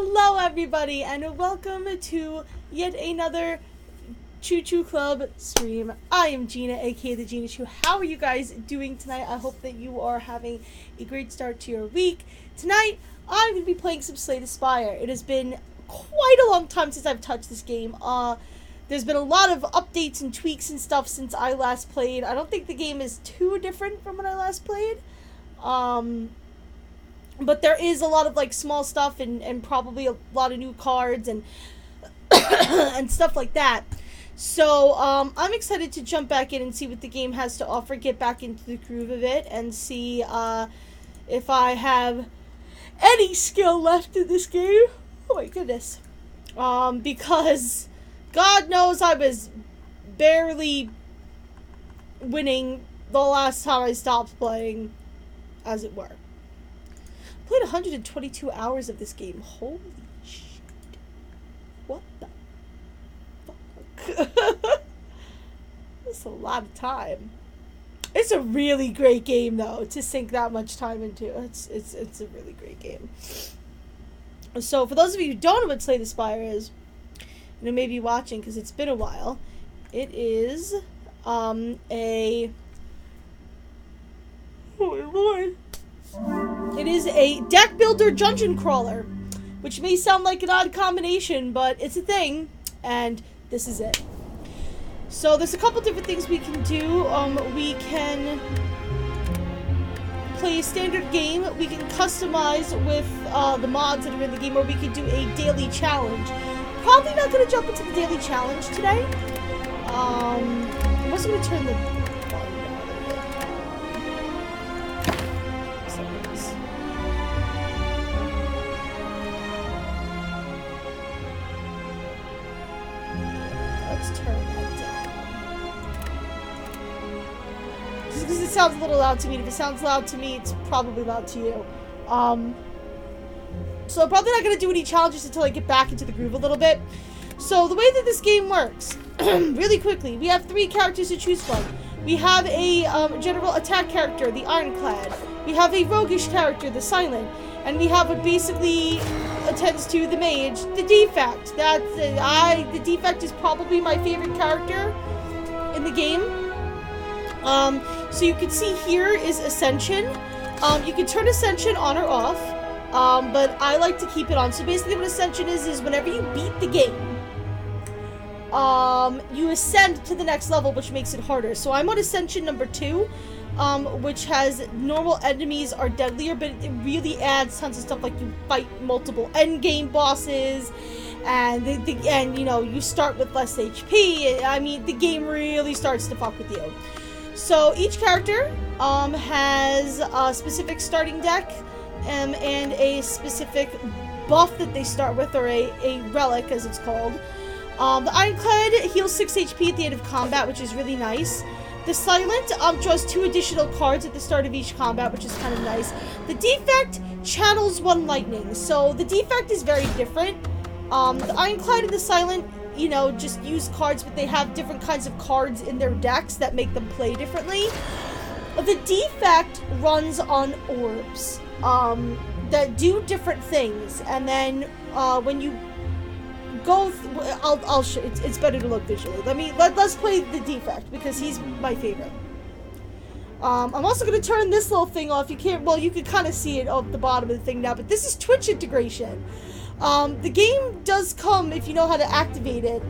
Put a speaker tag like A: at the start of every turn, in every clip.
A: Hello everybody and welcome to yet another Chu-Chu Club stream. I am Gina, aka the Gina Chu. How are you guys doing tonight? I hope that you are having a great start to your week. Tonight, I'm going to be playing some Spire. It has been quite a long time since I've touched this game. There's been a lot of updates and tweaks and stuff since I last played. I don't think the game is too different from when I last played. But there is a lot of like small stuff and probably a lot of new cards and and stuff like that. So I'm excited to jump back in and see what the game has to offer, get back into the groove of it, and see if I have any skill left in this game. Oh my goodness. Because God knows I was barely winning the last time I stopped playing, as it were. Played 122 hours of this game. Holy shit. What the fuck? That's a lot of time. It's a really great game though to sink that much time into. It's a really great game. So for those of you who don't know what Slay the Spire is, and who may be watching because it's been a while, it is oh my lord. It is a deck builder dungeon crawler, which may sound like an odd combination, but it's a thing, and this is it. So there's a couple different things we can do. We can play a standard game, we can customize with the mods that are in the game, or we could do a daily challenge. Probably not going to jump into the daily challenge today. I'm also going to turn the volume down a little bit. Let's turn that down. Just because it sounds a little loud to me. If it sounds loud to me, it's probably loud to you. So I'm probably not going to do any challenges until I get back into the groove a little bit. So the way that this game works, really quickly, we have 3 characters to choose from. We have a general attack character, the Ironclad. We have a roguish character, the Silent. And we have what basically attends to the mage, the Defect. The Defect is probably my favorite character in the game. So you can see here is Ascension. You can turn Ascension on or off. But I like to keep it on. So basically what Ascension is whenever you beat the game, you ascend to the next level, which makes it harder. So I'm on Ascension number 2, which has normal enemies are deadlier, but it really adds tons of stuff, like you fight multiple endgame bosses, and you know, you start with less HP. I mean, the game really starts to fuck with you. So each character has a specific starting deck, and a specific buff that they start with, or a relic as it's called. The Ironclad heals 6 HP at the end of combat, which is really nice. The Silent draws 2 additional cards at the start of each combat, which is kind of nice. The Defect channels 1 lightning, so the Defect is very different. The Ironclad and the Silent, you know, just use cards, but they have different kinds of cards in their decks that make them play differently. The Defect runs on orbs that do different things, and then when you go, I'll show. It's better to look visually. Let's play the Defect because he's my favorite. I'm also going to turn this little thing off. You can't. Well, you can kind of see it off the bottom of the thing now, but this is Twitch integration. The game does come, if you know how to activate it,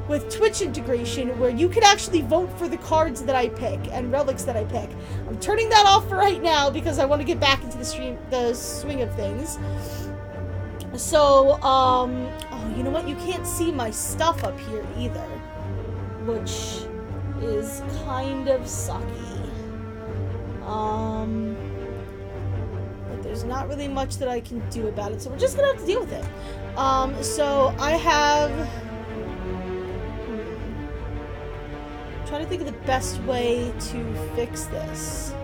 A: with Twitch integration, where you can actually vote for the cards that I pick and relics that I pick. I'm turning that off for right now because I want to get back into the swing of things. So, oh, you know what? You can't see my stuff up here either, which is kind of sucky. But there's not really much that I can do about it, so we're just gonna have to deal with it. So I have... I'm trying to think of the best way to fix this.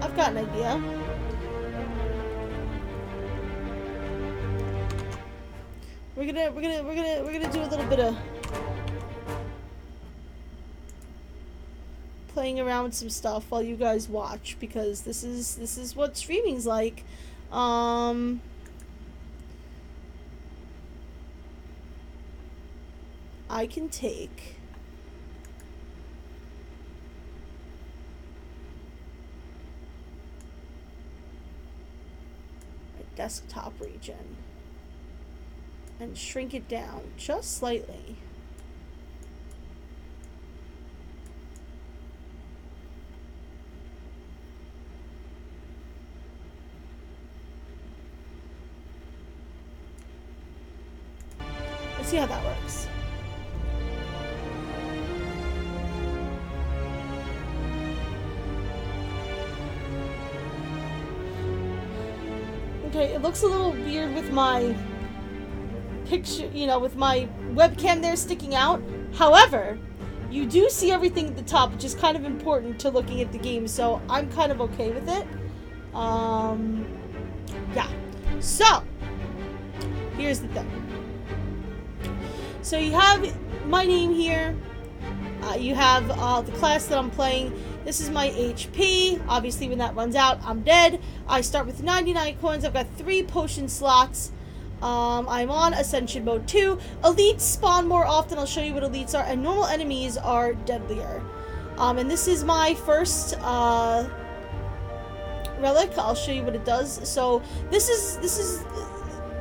A: I've got an idea. We're gonna do a little bit of playing around with some stuff while you guys watch, because this is what streaming's like. I can take my desktop region and shrink it down just slightly. Let's see how that works. Okay, it looks a little weird with my picture, you know, with my webcam there sticking out. However, you do see everything at the top, which is kind of important to looking at the game, so I'm kind of okay with it. Yeah. So, here's the thing. So you have my name here. You have the class that I'm playing. This is my HP. Obviously, when that runs out, I'm dead. I start with 99 coins. I've got 3 potion slots. I'm on Ascension Mode 2. Elites spawn more often. I'll show you what elites are. And normal enemies are deadlier. And this is my first relic. I'll show you what it does. So this is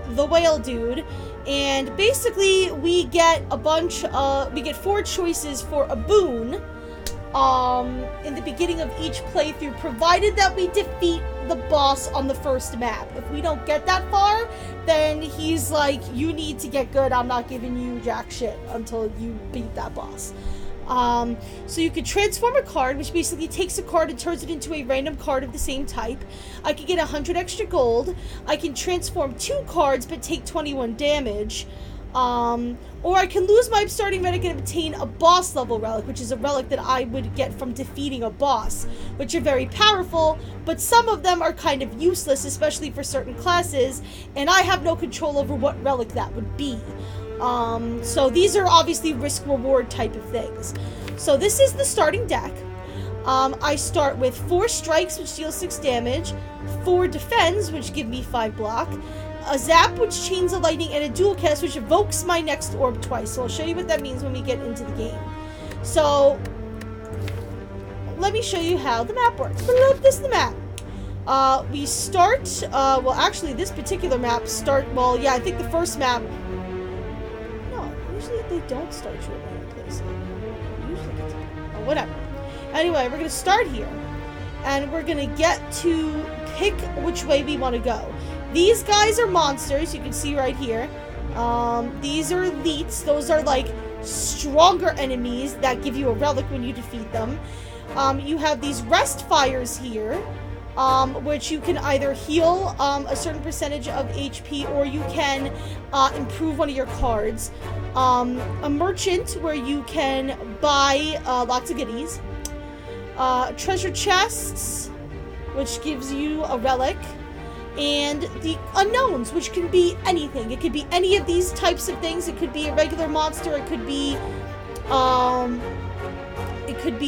A: the whale dude. And basically, we get a bunch of, we get 4 choices for a boon in the beginning of each playthrough, provided that we defeat the boss on the first map. If we don't get that far, then he's like, you need to get good, I'm not giving you jack shit until you beat that boss. So you could transform a card, which basically takes a card and turns it into a random card of the same type. I could get 100 extra gold. I can transform 2 cards but take 21 damage. Or I can lose my starting relic and obtain a boss level relic, which is a relic that I would get from defeating a boss, which are very powerful, but some of them are kind of useless, especially for certain classes, and I have no control over what relic that would be. So these are obviously risk-reward type of things. So this is the starting deck. I start with 4 strikes, which deal 6 damage, 4 defense, which give me 5 block, a zap, which chains a lightning, and a dual cast, which evokes my next orb twice. So I'll show you what that means when we get into the game. So let me show you how the map works. This is the map. We start, well, actually, this particular map well, yeah, I think the first map, usually they don't start you at random places. Usually it's, oh, whatever. Anyway, we're gonna start here, and we're gonna get to pick which way we want to go. These guys are monsters, you can see right here. These are elites. Those are like stronger enemies that give you a relic when you defeat them. You have these rest fires here, which you can either heal a certain percentage of HP, or you can improve one of your cards. A merchant, where you can buy lots of goodies. Treasure chests, which gives you a relic. And the unknowns, which can be anything. It could be any of these types of things. It could be a regular monster. It could be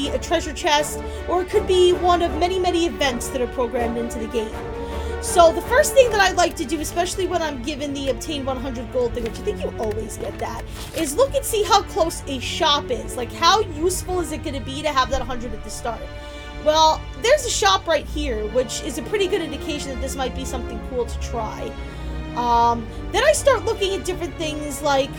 A: a treasure chest, or it could be one of many, many events that are programmed into the game. So the first thing that I like to do, especially when I'm given the obtain 100 gold thing, which I think you always get that, is look and see how close a shop is. Like, how useful is it going to be to have that 100 at the start? Well, there's a shop right here, which is a pretty good indication that this might be something cool to try. Then I start looking at different things like,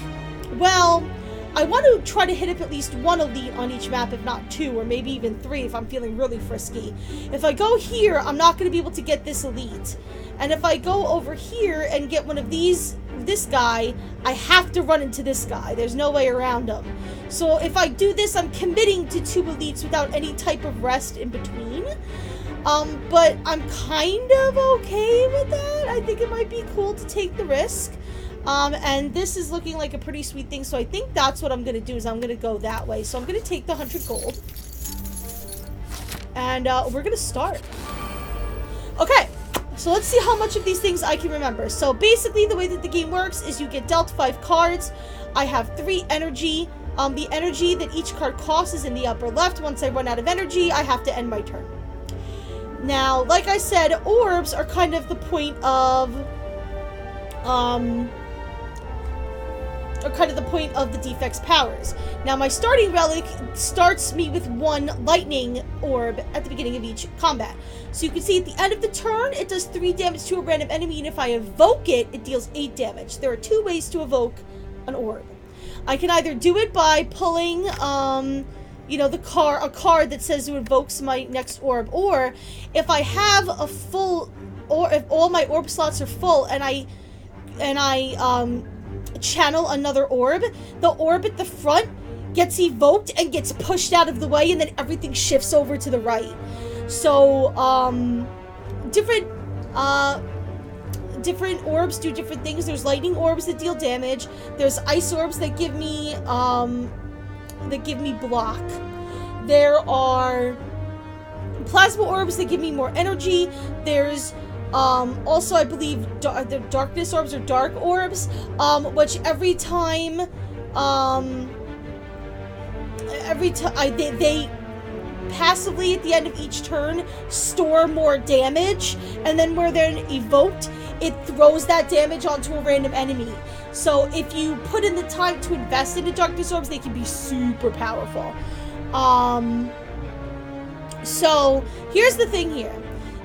A: well, I want to try to hit up at least 1 elite on each map, if not 2, or maybe even 3 if I'm feeling really frisky. If I go here, I'm not going to be able to get this elite. And if I go over here and get one of these, this guy, I have to run into this guy. There's no way around him. So if I do this, I'm committing to 2 elites without any type of rest in between. But I'm kind of okay with that. I think it might be cool to take the risk. And this is looking like a pretty sweet thing, so I think that's what I'm going to do, is I'm going to go that way. So I'm going to take the 100 gold. And we're going to start. Okay, so let's see how much of these things I can remember. So basically the way that the game works is you get dealt 5 cards. I have 3 energy. The energy that each card costs is in the upper left. Once I run out of energy, I have to end my turn. Now, like I said, orbs are kind of the point of the defect's powers. Now, my starting relic starts me with 1 lightning orb at the beginning of each combat. So you can see at the end of the turn, it does 3 damage to a random enemy, and if I evoke it, it deals 8 damage. There are 2 ways to evoke an orb. I can either do it by pulling, a card that says it evokes my next orb, or if I have a full, or if all my orb slots are full, and I channel another orb, the orb at the front gets evoked and gets pushed out of the way, and then everything shifts over to the right. So, different orbs do different things. There's lightning orbs that deal damage. There's ice orbs that give me block. There are plasma orbs that give me more energy. There's also, I believe, the darkness orbs or dark orbs, which every time they passively at the end of each turn store more damage, and then where they're evoked, it throws that damage onto a random enemy. So if you put in the time to invest into darkness orbs, they can be super powerful. So here's the thing here.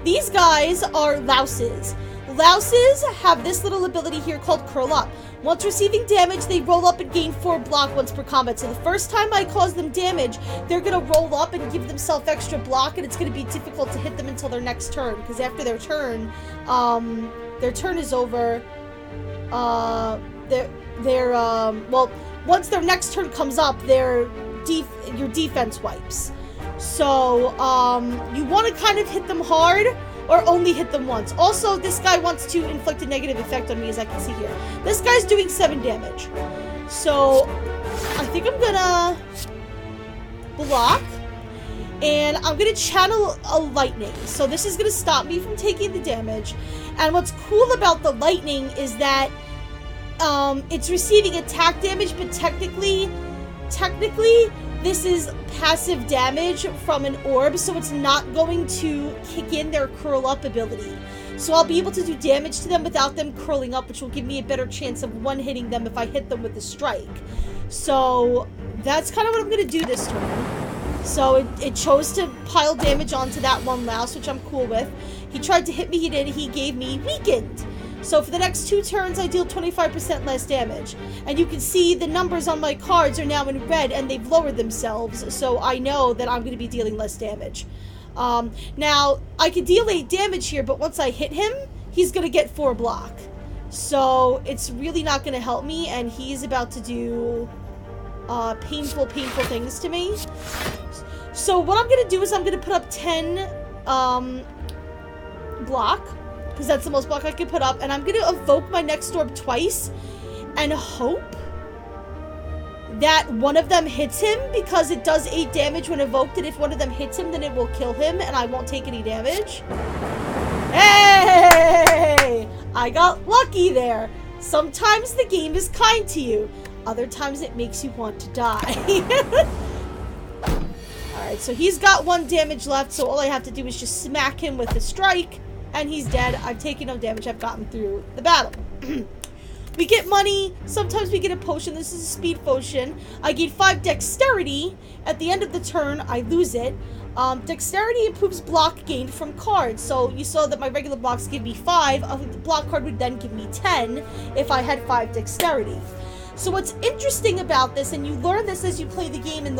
A: These guys are louses. Louses have this little ability here called Curl Up. Once receiving damage, they roll up and gain 4 block once per combat. So the first time I cause them damage, they're going to roll up and give themselves extra block, and it's going to be difficult to hit them until their next turn. Because after their turn is over, once their next turn comes up, your defense wipes. So, you want to kind of hit them hard, or only hit them once. Also, this guy wants to inflict a negative effect on me, as I can see here. This guy's doing 7 damage. So, I think I'm gonna block, and I'm gonna channel a lightning. So this is gonna stop me from taking the damage. And what's cool about the lightning is that it's receiving attack damage, but technically, this is passive damage from an orb, so it's not going to kick in their curl up ability. So I'll be able to do damage to them without them curling up, which will give me a better chance of one-hitting them if I hit them with a strike. So that's kind of what I'm going to do this turn. So it chose to pile damage onto that one louse, which I'm cool with. He tried to hit me, he did, he gave me weakened. So for the next 2 turns, I deal 25% less damage. And you can see the numbers on my cards are now in red, and they've lowered themselves, so I know that I'm going to be dealing less damage. Now, I could deal 8 damage here, but once I hit him, he's going to get 4 block. So it's really not going to help me, and he's about to do painful things to me. So what I'm going to do is I'm going to put up 10 block, because that's the most block I can put up, and I'm going to evoke my next orb twice and hope that one of them hits him, because it does 8 damage when evoked, and if one of them hits him, then it will kill him and I won't take any damage. Hey! I got lucky there. Sometimes the game is kind to you. Other times it makes you want to die. Alright, so he's got 1 damage left, so all I have to do is just smack him with a strike, and he's dead. I've taken no damage. I've gotten through the battle. We get money. Sometimes we get a potion. This is a speed potion. I gain 5 dexterity. At the end of the turn, I lose it. Dexterity improves block gained from cards. So you saw that my regular blocks give me 5. A block card would then give me 10 if I had 5 dexterity. So what's interesting about this, and you learn this as you play the game and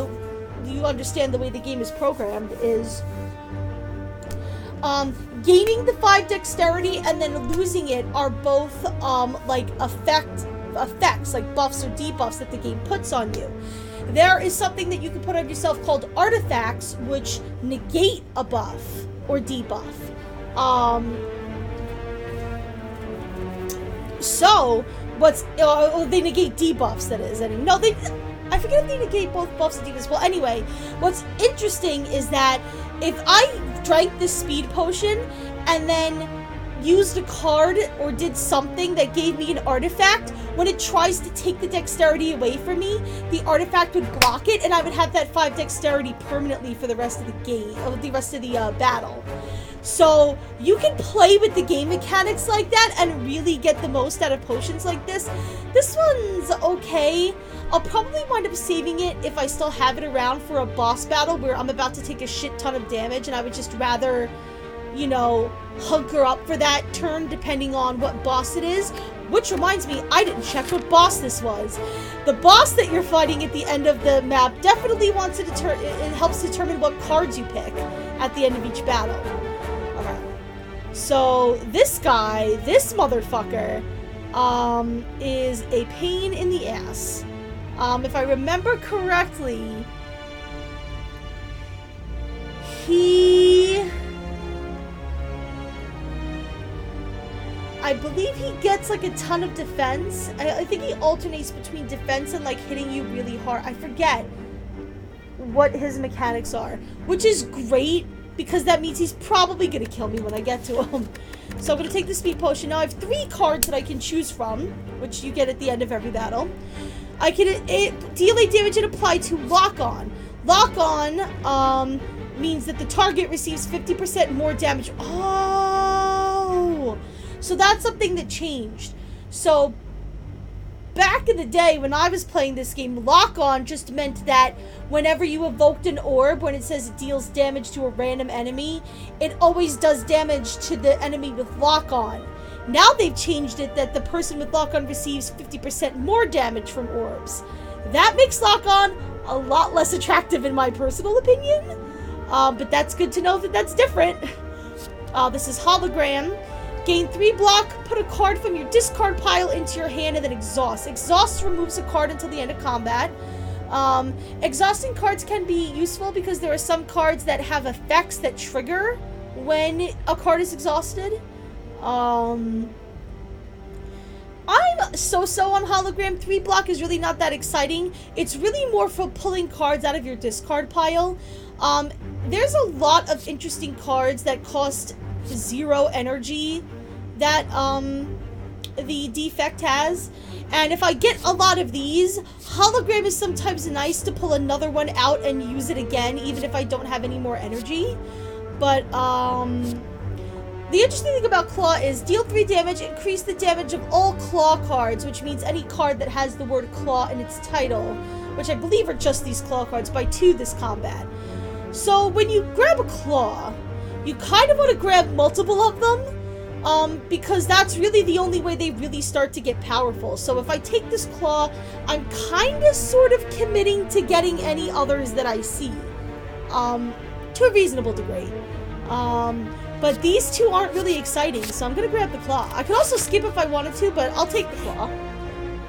A: you understand the way the game is programmed, is gaining the 5 dexterity and then losing it are both like effects, like buffs or debuffs that the game puts on you. There is something that you can put on yourself called artifacts, which negate a buff or debuff. So what's they negate debuffs, that is. And no, I forget if they negate both buffs and debuffs. Well, anyway, what's interesting is that if I drank this speed potion and then used a card or did something that gave me an artifact, when it tries to take the dexterity away from me, the artifact would block it, and I would have that 5 dexterity permanently for the rest of the game, or the rest of the battle. So you can play with the game mechanics like that and really get the most out of potions like this. This one's okay. I'll probably wind up saving it if I still have it around for a boss battle where I'm about to take a shit ton of damage, and I would just rather, you know, hunker up for that turn depending on what boss it is. Which reminds me, I didn't check what boss this was. The boss that you're fighting at the end of the map definitely wants to it helps determine what cards you pick at the end of each battle. Alright. So this guy, this motherfucker, is a pain in the ass. If I remember correctly, I believe he gets like a ton of defense. I think he alternates between defense and like hitting you really hard. I forget what his mechanics are, which is great because that means he's probably gonna kill me when I get to him. So I'm gonna take the speed potion. Now I have 3 cards that I can choose from, which you get at the end of every battle. I can deal 8 damage and apply to Lock On. Lock On means that the target receives 50% more damage. Oh, so that's something that changed. So back in the day when I was playing this game, Lock On just meant that whenever you evoked an orb, when it says it deals damage to a random enemy, it always does damage to the enemy with Lock On. Now they've changed it that the person with Lock On receives 50% more damage from orbs. That makes Lock On a lot less attractive in my personal opinion. But that's good to know that that's different. This is Hologram. Gain 3 block, put a card from your discard pile into your hand, and then exhaust. Exhaust removes a card until the end of combat. Exhausting cards can be useful because there are some cards that have effects that trigger when a card is exhausted. I'm so-so on Hologram. 3 block is really not that exciting. It's really more for pulling cards out of your discard pile. There's a lot of interesting cards that cost 0 energy that the defect has, and if I get a lot of these, Hologram is sometimes nice to pull another one out and use it again even if I don't have any more energy. But the interesting thing about Claw is deal 3 damage, increase the damage of all Claw cards, which means any card that has the word Claw in its title, which I believe are just these Claw cards, by 2 this combat. So when you grab a Claw, you kind of want to grab multiple of them, because that's really the only way they really start to get powerful. So if I take this Claw, I'm kind of sort of committing to getting any others that I see, to a reasonable degree. But these 2 aren't really exciting, so I'm gonna grab the Claw. I could also skip if I wanted to, but I'll take the Claw.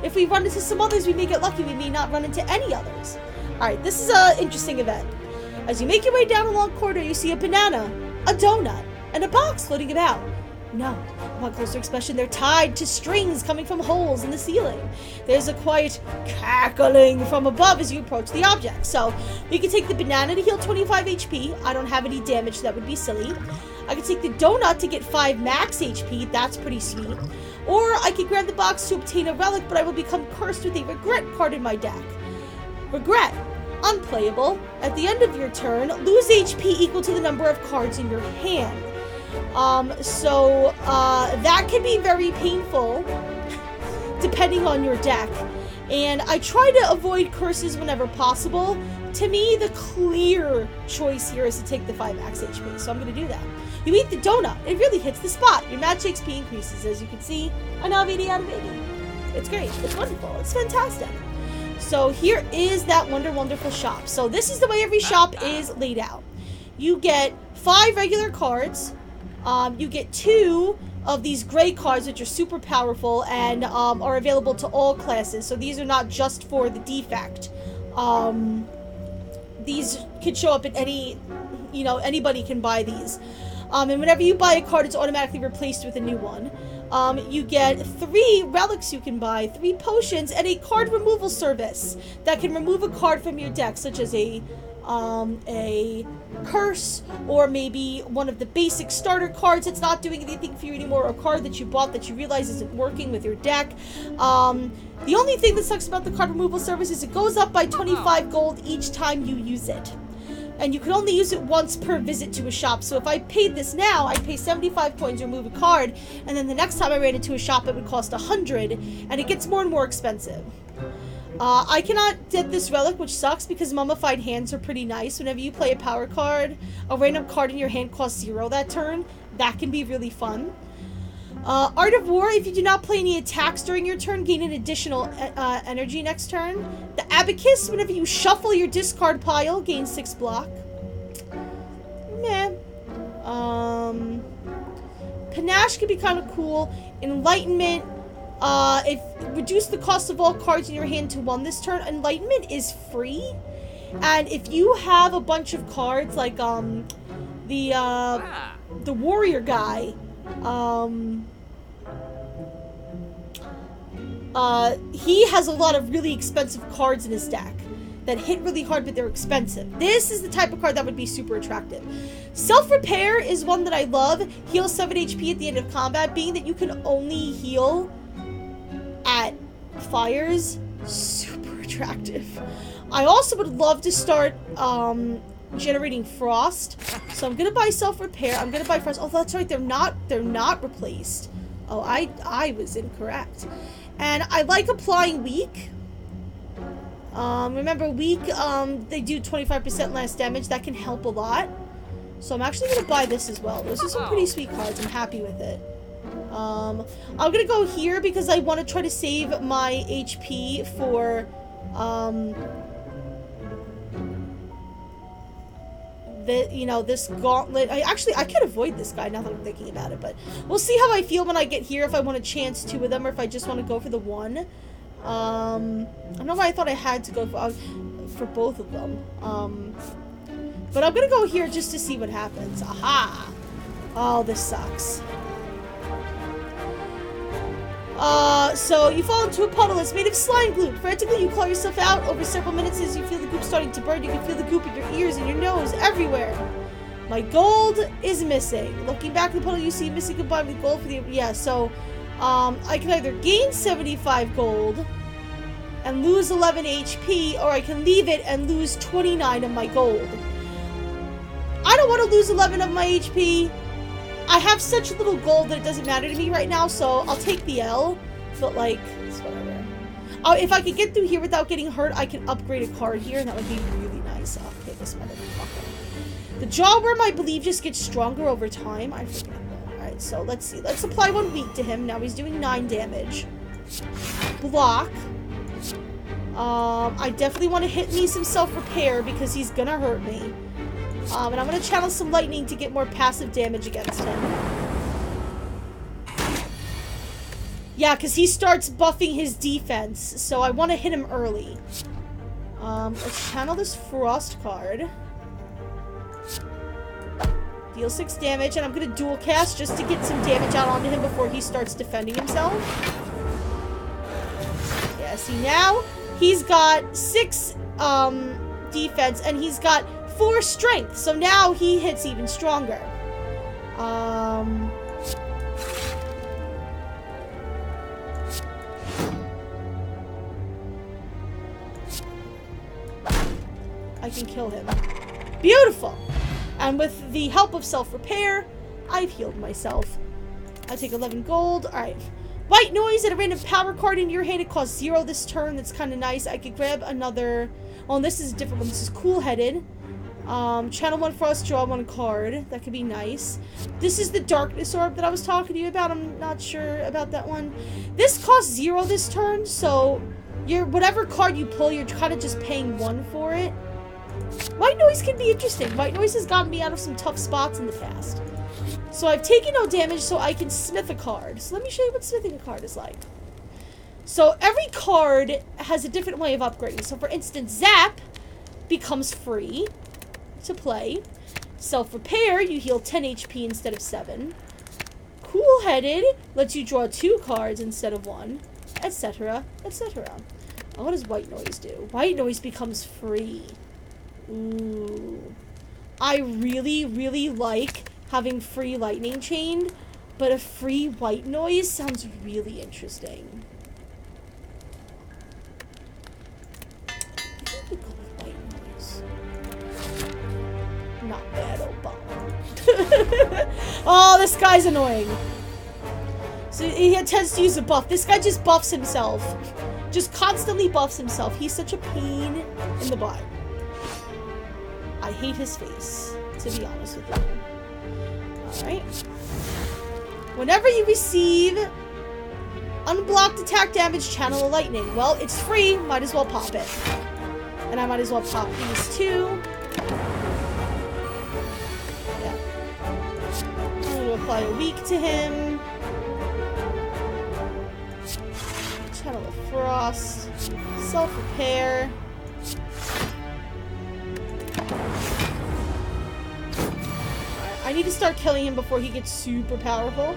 A: If we run into some others, we may get lucky. We may not run into any others. Alright, this is an interesting event. As you make your way down a long corridor, you see a banana, a donut, and a box floating about. No, upon closer inspection, they're tied to strings coming from holes in the ceiling. There's a quiet cackling from above as you approach the object. So, we can take the banana to heal 25 HP. I don't have any damage, so that would be silly. I could take the donut to get 5 max HP. That's pretty sweet. Or I could grab the box to obtain a relic, but I will become cursed with a regret card in my deck. Regret. Unplayable. At the end of your turn, lose HP equal to the number of cards in your hand. That can be very painful depending on your deck. And I try to avoid curses whenever possible. To me, the clear choice here is to take the 5 max HP, so I'm going to do that. You eat the donut. It really hits the spot. Your match XP increases. As you can see, I now have 80 out of 80. It's great. It's wonderful. It's fantastic. So here is that wonderful shop. So this is the way every shop is laid out. You get 5 regular cards. You get 2 of these gray cards, which are super powerful and are available to all classes. So these are not just for the defect. These could show up at any, anybody can buy these. And whenever you buy a card, it's automatically replaced with a new one. You get 3 relics you can buy, 3 potions, and a card removal service that can remove a card from your deck, such as a a curse, or maybe one of the basic starter cards that's not doing anything for you anymore, or a card that you bought that you realize isn't working with your deck. The only thing that sucks about the card removal service is it goes up by 25 gold each time you use it. And you can only use it once per visit to a shop. So if I paid this now, I'd pay 75 coins to remove a card, and then the next time I ran into a shop, it would cost 100, and it gets more and more expensive. I cannot get this relic, which sucks, because mummified hands are pretty nice. Whenever you play a power card, a random card in your hand costs 0 that turn. That can be really fun. Art of War, if you do not play any attacks during your turn, gain an additional energy next turn. The Abacus, whenever you shuffle your discard pile, gain 6 block. Meh. Panache can be kind of cool. Enlightenment, if reduce the cost of all cards in your hand to 1 this turn. Enlightenment is free, and if you have a bunch of cards like the warrior guy, he has a lot of really expensive cards in his deck that hit really hard, but they're expensive. This is the type of card that would be super attractive. Self-repair is one that I love. Heal 7 HP at the end of combat. Being that you can only heal at fires, super attractive. I also would love to start generating frost, so I'm gonna buy self-repair. I'm gonna buy frost. Oh, that's right, they're not replaced. Oh, I was incorrect. And I like applying weak. Remember, weak, they do 25% less damage. That can help a lot. So I'm actually gonna buy this as well. Those are some pretty sweet cards. I'm happy with it. I'm gonna go here because I want to try to save my HP for, this gauntlet. I could avoid this guy now that I'm thinking about it, but we'll see how I feel when I get here, if I want to chance 2 of them or if I just want to go for the 1. I don't know why I thought I had to go for both of them. But I'm gonna go here just to see what happens. Aha! Oh, this sucks. So you fall into a puddle that's made of slime glue. Frantically, you claw yourself out. Over several minutes, as you feel the goop starting to burn, you can feel the goop in your ears and your nose, everywhere. My gold is missing. Looking back at the puddle, you see missing combined with gold for the... Yeah, so, I can either gain 75 gold and lose 11 HP, or I can leave it and lose 29 of my gold. I don't want to lose 11 of my HP. I have such little gold that it doesn't matter to me right now, so I'll take the L, but, like, it's whatever. If I could get through here without getting hurt, I can upgrade a card here, and that would be really nice. I'll take this motherfucker. The jawworm, I believe, just gets stronger over time. I forget that. Alright, so let's see. Let's apply 1 weak to him. Now he's doing 9 damage. Block. I definitely want to hit me some self-repair because he's gonna hurt me. And I'm going to channel some lightning to get more passive damage against him. Yeah, because he starts buffing his defense, so I want to hit him early. Let's channel this frost card. Deal 6 damage, and I'm going to dual cast just to get some damage out onto him before he starts defending himself. Yeah, see, now he's got 6 defense, and he's got 4 strength, so now he hits even stronger. I can kill him. Beautiful! And with the help of self-repair, I've healed myself. I take 11 gold. Alright. White noise at a random power card in your hand. It costs 0 this turn. That's kind of nice. I could grab another... Oh, and this is a different one. This is cool-headed. Channel 1 frost, draw 1 card. That could be nice. This is the darkness orb that I was talking to you about. I'm not sure about that one. This costs 0 this turn, so whatever card you pull, you're kind of just paying 1 for it. White noise can be interesting. White noise has gotten me out of some tough spots in the past. So I've taken no damage, so I can smith a card. So let me show you what smithing a card is like. So every card has a different way of upgrading. So for instance, Zap becomes free to play. Self-repair, you heal 10 HP instead of 7. Cool-headed lets you draw 2 cards instead of 1, etc., etc. Oh, what does white noise do? White noise becomes free. Ooh. I really, really like having free lightning chain, but a free white noise sounds really interesting. I think we go with white noise. Not bad, Obama. Oh, this guy's annoying. So he tends to use a buff. This guy just buffs himself. Just constantly buffs himself. He's such a pain in the butt. I hate his face, to be honest with you. Alright. Whenever you receive unblocked attack damage, channel a lightning. Well, it's free. Might as well pop it. And I might as well pop these two. Yeah. I'm going to apply a weak to him. Channel of Frost. Self-repair. I need to start killing him before he gets super powerful.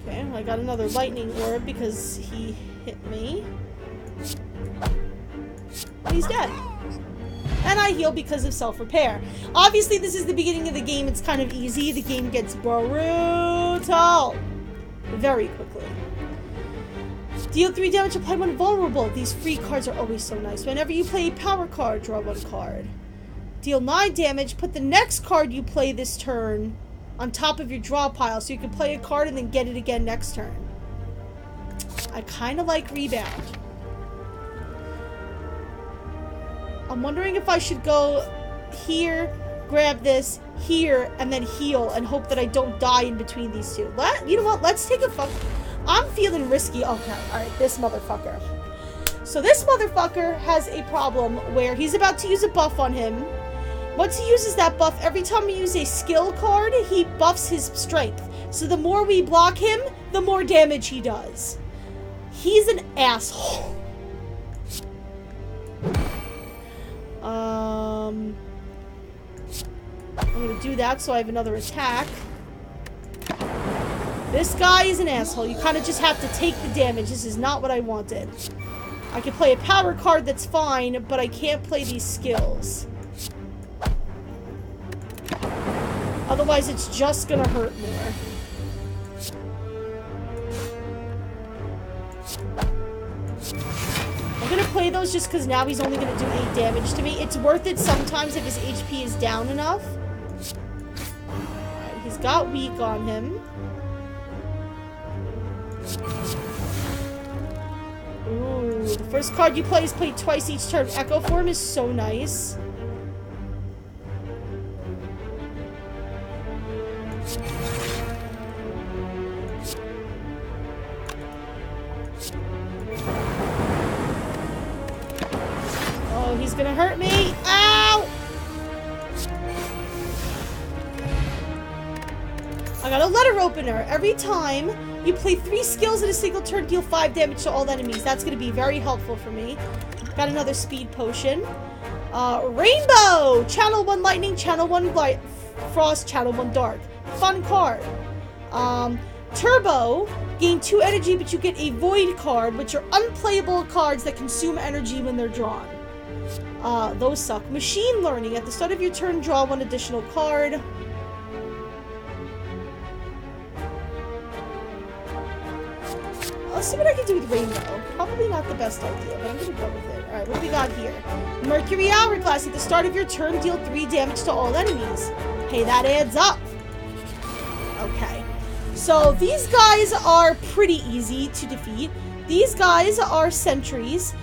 A: Okay, I got another lightning orb because he hit me. He's dead. And I heal because of self-repair. Obviously, this is the beginning of the game. It's kind of easy. The game gets brutal very quickly. Deal 3 damage, apply 1 vulnerable. These free cards are always so nice. Whenever you play a power card, draw 1 card. Deal 9 damage, put the next card you play this turn on top of your draw pile so you can play a card and then get it again next turn. I kind of like rebound. I'm wondering if I should go here, grab this, here, and then heal and hope that I don't die in between these two. You know what? Let's take a fuck. I'm feeling risky. Okay, alright, this motherfucker. So this motherfucker has a problem where he's about to use a buff on him. Once he uses that buff, every time we use a skill card, he buffs his strength. So the more we block him, the more damage he does. He's an asshole. I'm gonna do that so I have another attack. This guy is an asshole. You kind of just have to take the damage. This is not what I wanted. I can play a power card that's fine, but I can't play these skills. Otherwise, it's just gonna hurt more. I'm gonna play those just because now he's only gonna do 8 damage to me. It's worth it sometimes if his HP is down enough. Alright, he's got weak on him. Ooh, the first card you play is played twice each turn. Echo Form is so nice. Oh, he's gonna hurt me. Ow! I got a letter opener. Every time you play 3 skills in a single turn, deal 5 damage to all enemies. That's going to be very helpful for me. Got another speed potion. Rainbow! Channel 1 lightning, channel 1 frost, channel 1 dark. Fun card. Turbo. Gain 2 energy, but you get a void card, which are unplayable cards that consume energy when they're drawn. Those suck. Machine learning. At the start of your turn, draw 1 additional card. Let's see what I can do with Rainbow. Probably not the best idea, but I'm gonna go with it. Alright, what do we got here? Mercury Hourglass. At the start of your turn, deal 3 damage to all enemies. Hey, that adds up. Okay. So, these guys are pretty easy to defeat. These guys are sentries.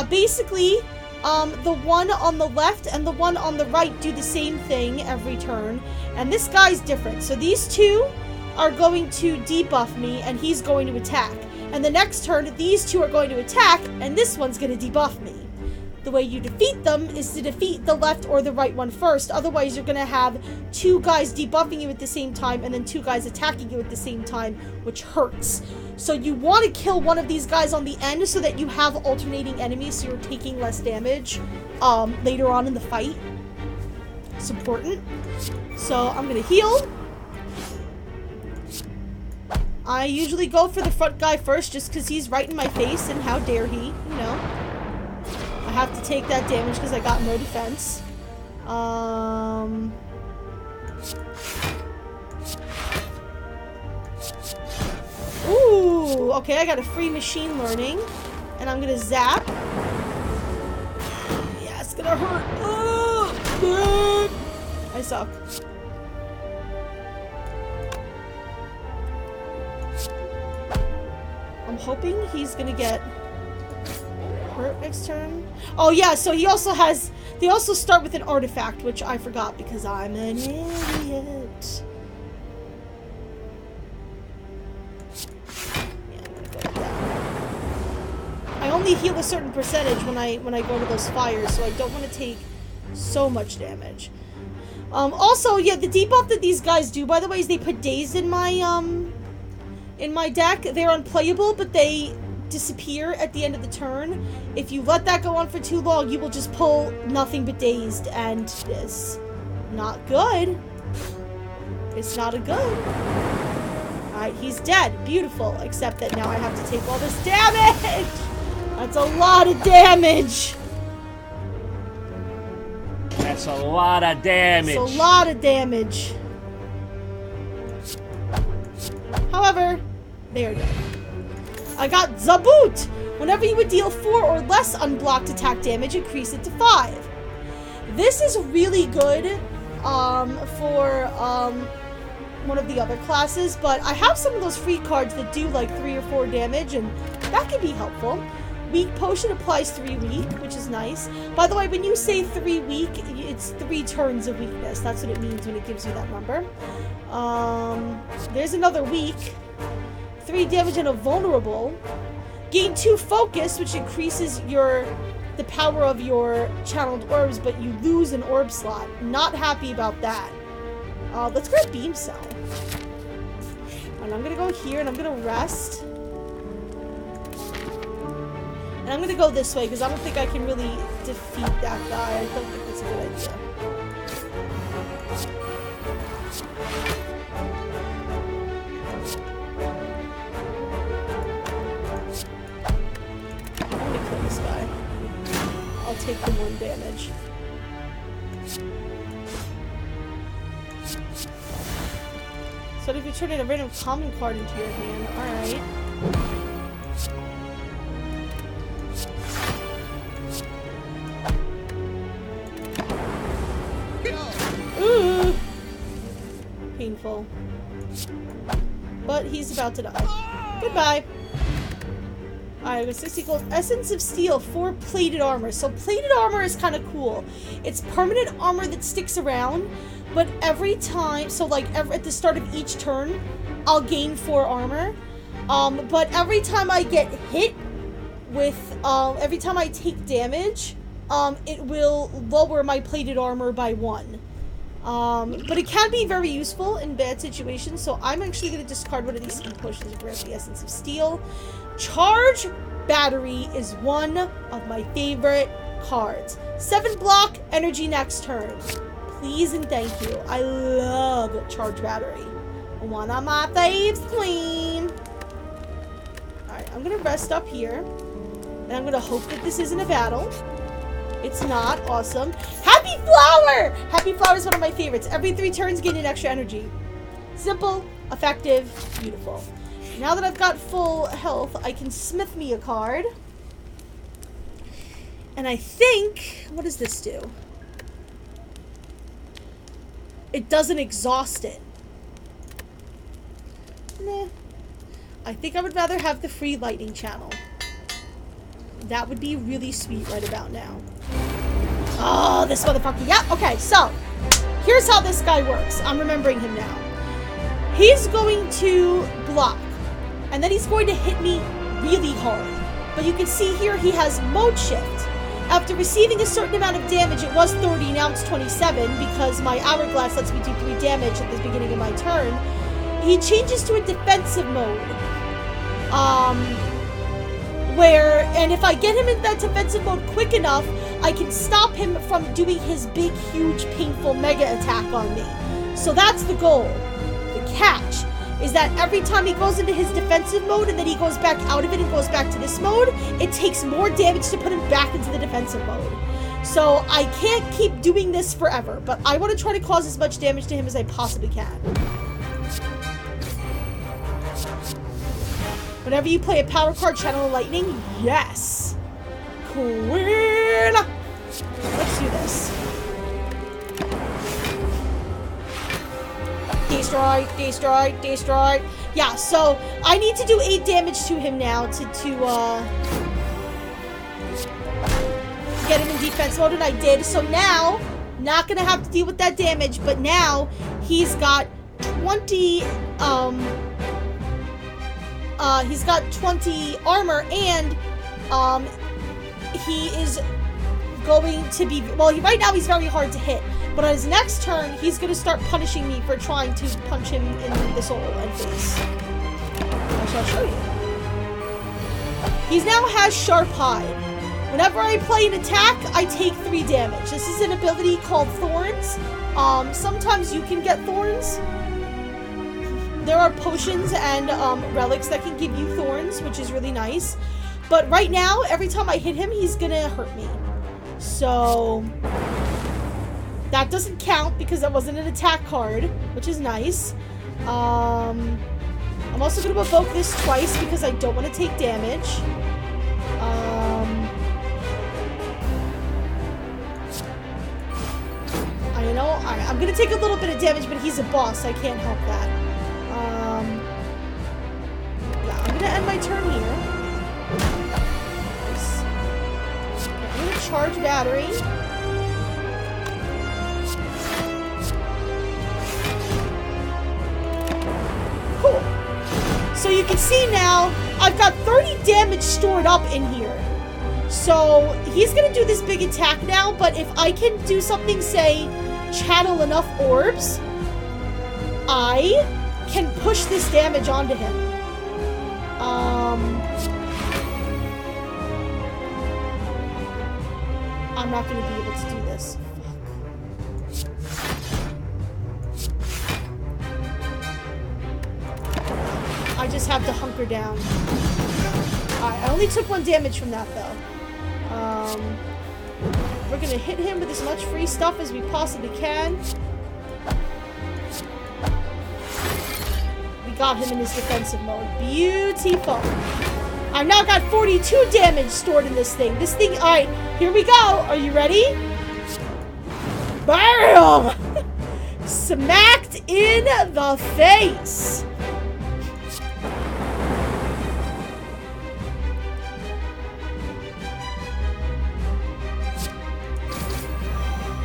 A: Basically, the one on the left and the one on the right do the same thing every turn. And this guy's different. So, these two are going to debuff me, and he's going to attack. And the next turn, these two are going to attack, and this one's going to debuff me. The way you defeat them is to defeat the left or the right one first. Otherwise, you're going to have 2 guys debuffing you at the same time, and then 2 guys attacking you at the same time, which hurts. So you want to kill one of these guys on the end so that you have alternating enemies, so you're taking less damage later on in the fight. It's important. So I'm gonna heal. I usually go for the front guy first just because he's right in my face, and how dare he, you know. I have to take that damage because I got no defense. Ooh, okay, I got a free machine learning. And I'm gonna zap. Yeah, it's gonna hurt. I suck. I'm hoping he's gonna get hurt next turn. Oh yeah, so he also has, they also start with an artifact, which I forgot because I'm an idiot. I only heal a certain percentage when I go to those fires, so I don't want to take so much damage. Also, yeah, the debuff that these guys do, by the way, is they put dazed in my deck. They're unplayable, but they disappear at the end of the turn. If you let that go on for too long, you will just pull nothing but dazed, and it's not good. It's not a good. Alright, he's dead. Beautiful. Except that now I have to take all this damage! That's a lot of damage!
B: That's a lot of damage!
A: It's a lot of damage. However, they are dead. I got Zaboot! Whenever you would deal 4 or less unblocked attack damage, increase it to 5. This is really good for one of the other classes, but I have some of those free cards that do like 3 or 4 damage, and that can be helpful. Weak Potion applies 3 weak, which is nice. By the way, when you say 3 weak, it's 3 turns of weakness. That's what it means when it gives you that number. There's another weak. 3 damage and a vulnerable. Gain 2 focus, which increases the power of your channeled orbs, but you lose an orb slot. Not happy about that. Let's grab Beam Cell. And I'm gonna go here and I'm gonna rest. And I'm gonna go this way because I don't think I can really defeat that guy. I don't think that's a good idea. I'm gonna kill this guy. I'll take the 1 damage. So if you turn in a random common card into your hand, alright. Ooh! Painful. But he's about to die. Goodbye! Alright, with 60 gold. Essence of Steel, 4 plated armor. So plated armor is kind of cool. It's permanent armor that sticks around, but every time, so like at the start of each turn, I'll gain 4 armor. But every time I get hit with, every time I take damage, it will lower my plated armor by 1. But it can be very useful in bad situations, so I'm actually going to discard one of these speed potions and grab the Essence of Steel. Charge Battery is one of my favorite cards. 7 block, energy next turn. Please and thank you. I love Charge Battery. One of my faves, queen. Alright, I'm going to rest up here. And I'm going to hope that this isn't a battle. It's not. Awesome. Happy Flower! Happy Flower is one of my favorites. Every 3 turns, gain an extra energy. Simple, effective, beautiful. Now that I've got full health, I can smith me a card. And I think... what does this do? It doesn't exhaust it. Nah. I think I would rather have the free lightning channel. That would be really sweet right about now. Oh, this motherfucker. Yeah, okay, so here's how this guy works. I'm remembering him now. He's going to block, and then he's going to hit me really hard. But you can see here he has mode shift. After receiving a certain amount of damage, it was 30, now it's 27, because my hourglass lets me do 3 damage at the beginning of my turn. He changes to a defensive mode. and if I get him in that defensive mode quick enough, I can stop him from doing his big, huge, painful mega attack on me. So that's the goal. The catch is that every time he goes into his defensive mode and then he goes back out of it and goes back to this mode, it takes more damage to put him back into the defensive mode. So I can't keep doing this forever, but I want to try to cause as much damage to him as I possibly can. Whenever you play a power card, channel lightning, yes. Queen. Let's do this. Destroy, destroy, destroy. Yeah, so I need to do 8 damage to him now to get him in defense mode, and I did. So now, not gonna have to deal with that damage, but now he's got 20 he's got 20 armor, and he is going to be, well, right now he's very hard to hit, but on his next turn, he's going to start punishing me for trying to punch him in the soul and face. I shall show you. He now has Sharp Hide. Whenever I play an attack, I take 3 damage. This is an ability called Thorns. Sometimes you can get Thorns. There are potions and relics that can give you thorns, which is really nice. But right now, every time I hit him, he's gonna hurt me. So that doesn't count because that wasn't an attack card, which is nice. I'm also gonna evoke this twice because I don't want to take damage. I'm gonna take a little bit of damage, but he's a boss. I can't help that. Yeah, I'm gonna end my turn here. Nice. Okay, I'm gonna charge battery. Cool. So you can see now, I've got 30 damage stored up in here. So he's gonna do this big attack now, but if I can do something, say, channel enough orbs, I can push this damage onto him. I'm not going to be able to do this. Fuck. I just have to hunker down. Alright, I only took 1 damage from that, though. We're going to hit him with as much free stuff as we possibly can. Got him in his defensive mode. Beautiful. I've now got 42 damage stored in this thing. This thing, alright, here we go. Are you ready? BAM! Smacked in the face.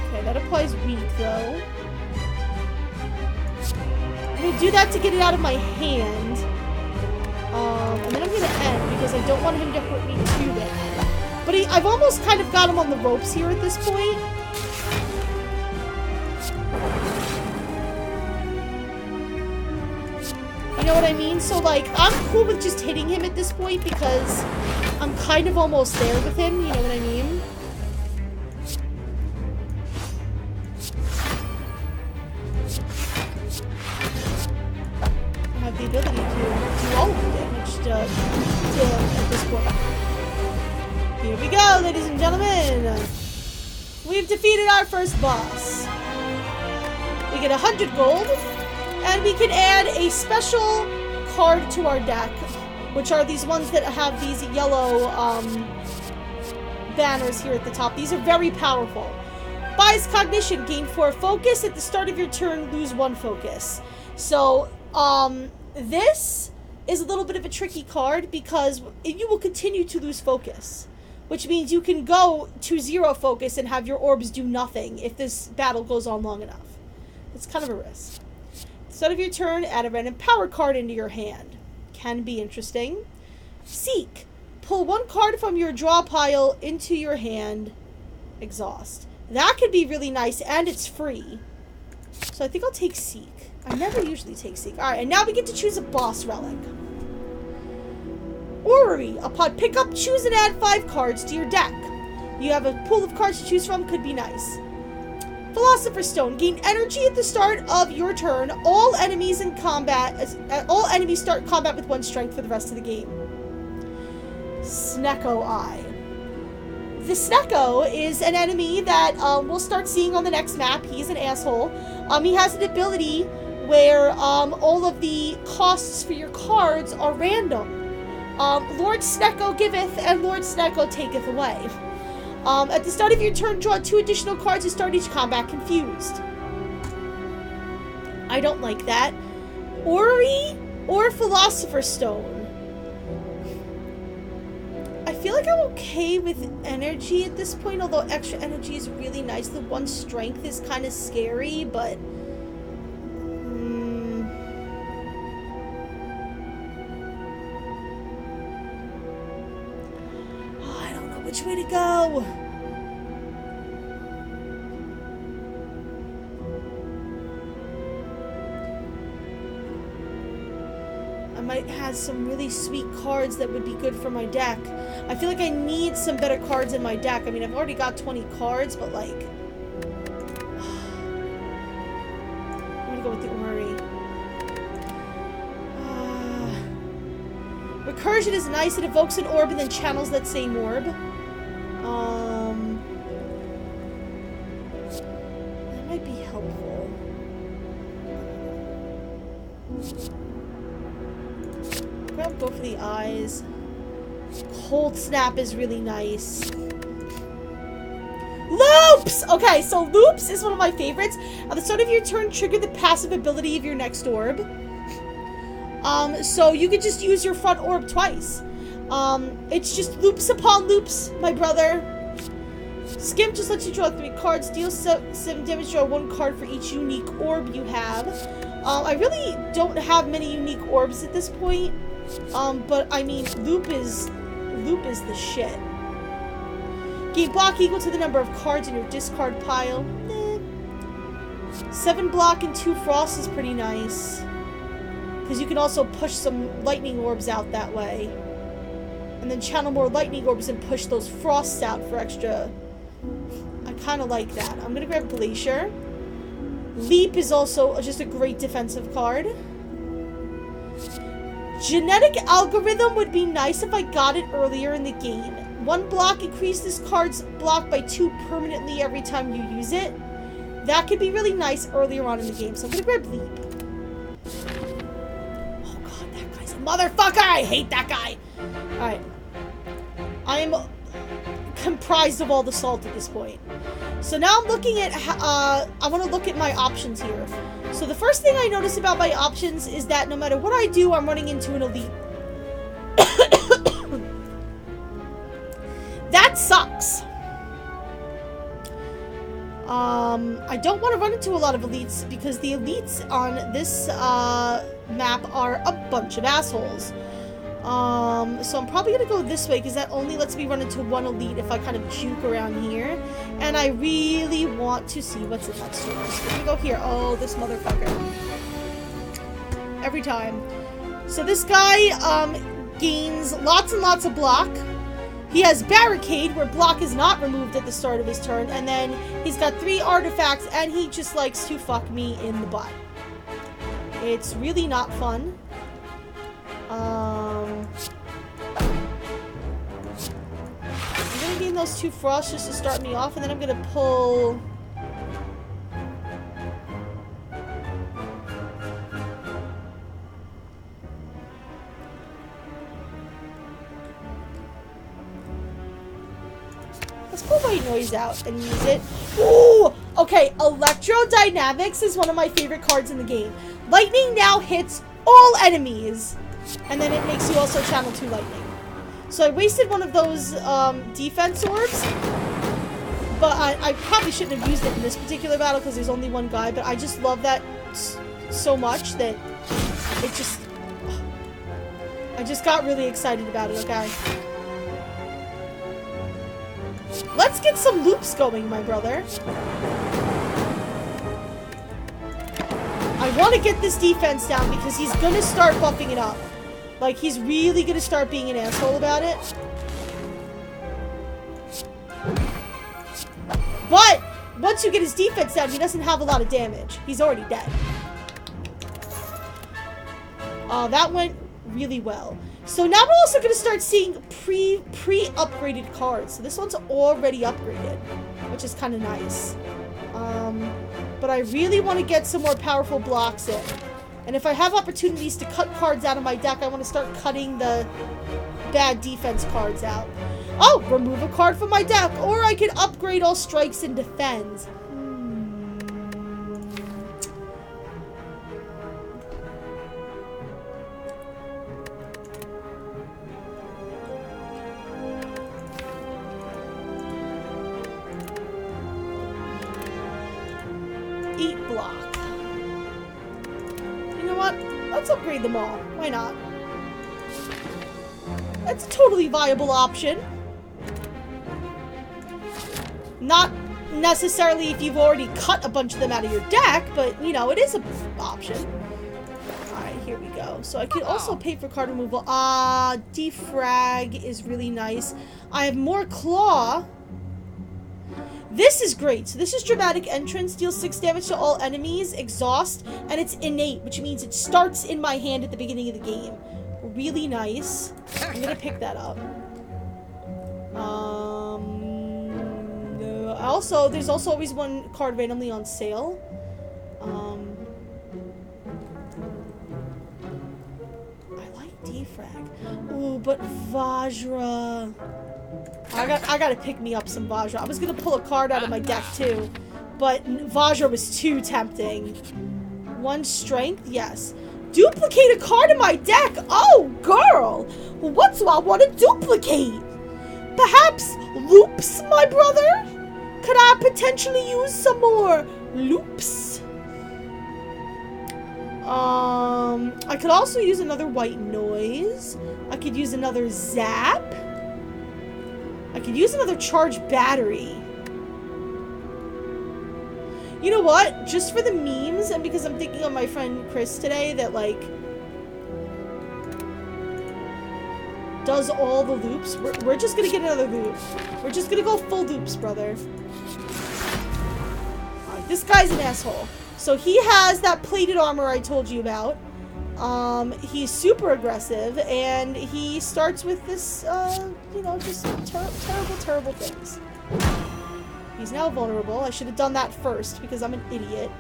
A: Okay, that applies weak though. I'm going to do that to get it out of my hand. And then I'm going to end because I don't want him to hurt me too bad. But I've almost kind of got him on the ropes here at this point. You know what I mean? So, like, I'm cool with just hitting him at this point because I'm kind of almost there with him. You know what I mean? The ability to do all of the damage to him at this point. Here we go, ladies and gentlemen. We've defeated our first boss. We get 100 gold, and we can add a special card to our deck, which are these ones that have these yellow banners here at the top. These are very powerful. Buys cognition, gain 4 focus. At the start of your turn, lose 1 focus. So, this is a little bit of a tricky card because you will continue to lose focus, which means you can go to 0 focus and have your orbs do nothing if this battle goes on long enough. It's kind of a risk. Start of your turn, add a random power card into your hand. Can be interesting. Seek. Pull 1 card from your draw pile into your hand. Exhaust. That could be really nice, and it's free. So I think I'll take Seek. I never usually take Seek. Alright, and now we get to choose a boss relic. Orrery. Upon pickup, choose and add 5 cards to your deck. You have a pool of cards to choose from, could be nice. Philosopher's Stone. Gain energy at the start of your turn. All enemies start combat with 1 strength for the rest of the game. Snecko Eye. The Snecko is an enemy that we'll start seeing on the next map. He's an asshole. He has an ability where all of the costs for your cards are random. Lord Snecko giveth and Lord Snecko taketh away. At the start of your turn, draw 2 additional cards to start each combat confused. I don't like that. Orrery or Philosopher's Stone? I feel like I'm okay with energy at this point, although extra energy is really nice. The 1 strength is kind of scary, but... I don't know which way to go. I might have some really sweet cards that would be good for my deck. I feel like I need some better cards in my deck. I mean, I've already got 20 cards, but like... I'm gonna go with the Orrery. Recursion is nice. It evokes an orb and then channels that same orb. That might be helpful. I'll go for the eyes. Cold Snap is really nice. Loops! Okay, so Loops is one of my favorites. At the start of your turn, trigger the passive ability of your next orb. So you could just use your front orb twice. It's just loops upon loops, my brother. Skimp just lets you draw 3 cards. Deal 7 damage, draw 1 card for each unique orb you have. I really don't have many unique orbs at this point. But I mean, loop is the shit. Gain block equal to the number of cards in your discard pile. 7 block and 2 frost is pretty nice. Because you can also push some lightning orbs out that way. And then channel more lightning orbs and push those frosts out for extra. I kind of like that. I'm going to grab Glacier. Leap is also just a great defensive card. Genetic Algorithm would be nice if I got it earlier in the game. 1 block, increase this card's block by 2 permanently every time you use it. That could be really nice earlier on in the game. So I'm going to grab Leap. Motherfucker! I hate that guy! Alright. I am comprised of all the salt at this point. So now I'm looking at, I want to look at my options here. So the first thing I notice about my options is that no matter what I do, I'm running into an elite. That sucks. I don't want to run into a lot of elites because the elites on this, map are a bunch of assholes. So I'm probably gonna go this way because that only lets me run into 1 elite if I kind of juke around here. And I really want to see what's in that store. So I'm gonna go here. Oh, this motherfucker. Every time. So this guy, gains lots and lots of block. He has Barricade, where block is not removed at the start of his turn. And then he's got 3 artifacts, and he just likes to fuck me in the butt. It's really not fun. I'm gonna gain those 2 frosts just to start me off, and then I'm gonna pull... Let's pull White Noise out and use it. Ooh! Okay, Electrodynamics is one of my favorite cards in the game. Lightning now hits all enemies. And then it makes you also channel 2 lightning. So I wasted one of those defense orbs. But I probably shouldn't have used it in this particular battle because there's only 1 guy. But I just love that so much that it just... I just got really excited about it, okay? Let's get some loops going, my brother. I want to get this defense down because he's going to start buffing it up. Like, he's really gonna start being an asshole about it. But once you get his defense down, he doesn't have a lot of damage. He's already dead. That went really well. So now we're also going to start seeing pre-upgraded cards. So this one's already upgraded, which is kind of nice. But I really want to get some more powerful blocks in. And if I have opportunities to cut cards out of my deck, I want to start cutting the bad defense cards out. Oh, remove a card from my deck, or I can upgrade all strikes and defends. Block. You know what? Let's upgrade them all. Why not? That's a totally viable option. Not necessarily if you've already cut a bunch of them out of your deck, but, you know, it is an option. Alright, here we go. So I could also pay for card removal. Defrag is really nice. I have more claw. This is great. So this is Dramatic Entrance, deals 6 damage to all enemies, exhaust, and it's innate, which means it starts in my hand at the beginning of the game. Really nice. I'm gonna pick that up. Also, there's also always one card randomly on sale. I like Defrag. Ooh, but Vajra. I gotta pick me up some Vajra. I was gonna pull a card out of my deck too, but Vajra was too tempting. 1 strength, yes. Duplicate a card in my deck. Oh, girl, what do I want to duplicate? Perhaps loops, my brother? Could I potentially use some more loops? I could also use another white noise. I could use another zap. I could use another charged battery. You know what? Just for the memes, and because I'm thinking of my friend Chris today that, like, does all the loops. We're just gonna get another loop. We're just gonna go full loops, brother. Alright, this guy's an asshole. So he has that plated armor I told you about. He's super aggressive, and he starts with this, you know, just terrible things. He's now vulnerable. I should have done that first, because I'm an idiot.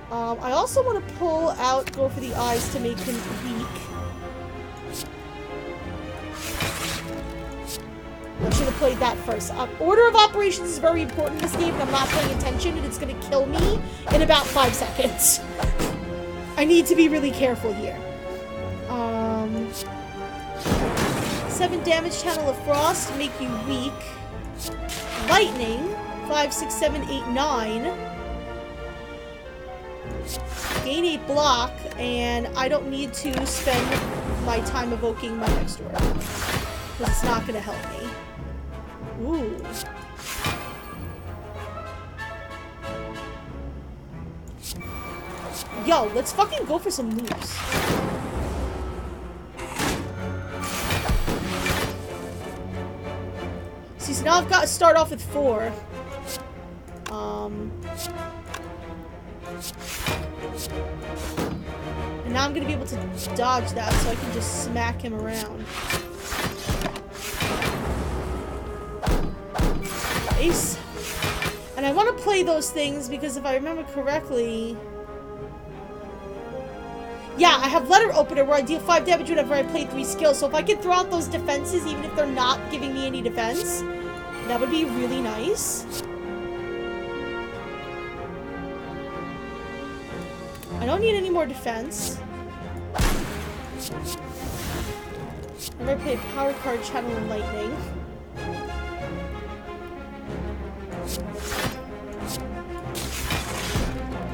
A: I also want to go for the eyes to make him weak. I should have played that first. Order of operations is very important in this game, and I'm not paying attention, and it's going to kill me in about 5 seconds. I need to be really careful here. 7 damage, Channel of Frost, make you weak. Lightning, 5, 6, 7, 8, 9. Gain 8 block, and I don't need to spend my time evoking my next word. Because it's not going to help me. Ooh. Yo, let's fucking go for some loops. See, so now I've got to start off with 4. And now I'm going to be able to dodge that so I can just smack him around. Nice. And I want to play those things because if I remember correctly... Yeah, I have Letter Opener where I deal 5 damage whenever I play 3 skills. So if I can throw out those defenses even if they're not giving me any defense, that would be really nice. I don't need any more defense. I'm going to play Power Card, Channel and Lightning.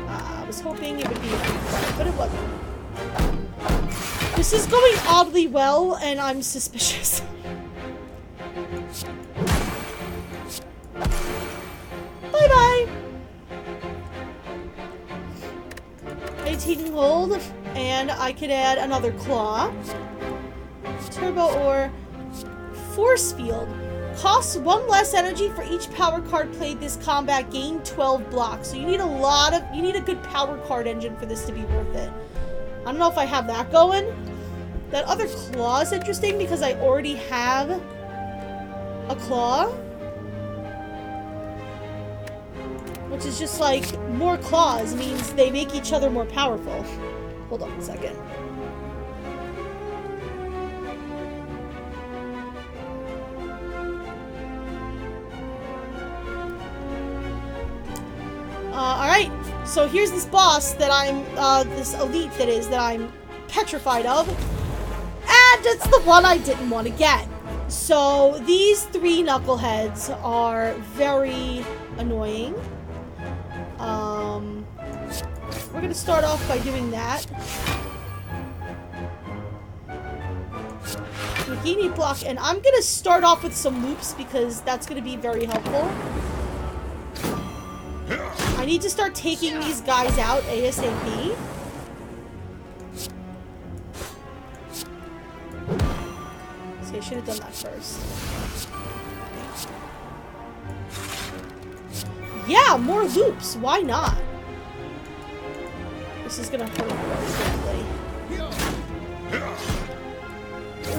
A: I was hoping it would be a free card, but it wasn't. This is going oddly well, and I'm suspicious. Bye-bye! 18 hold, and I could add another claw. Turbo or Force Field. Costs 1 less energy for each power card played this combat. Gain 12 blocks. So you need a good power card engine for this to be worth it. I don't know if I have that going. That other claw is interesting because I already have a claw. Which is just like, more claws means they make each other more powerful. Hold on a second. Alright, so here's this boss that I'm, this elite that I'm petrified of. And it's the one I didn't want to get. So, these 3 knuckleheads are very annoying. We're gonna start off by doing that. Bikini block, and I'm gonna start off with some loops because that's gonna be very helpful. I need to start taking these guys out ASAP. See, I should have done that first. Yeah, more loops. Why not? This is gonna hurt very badly.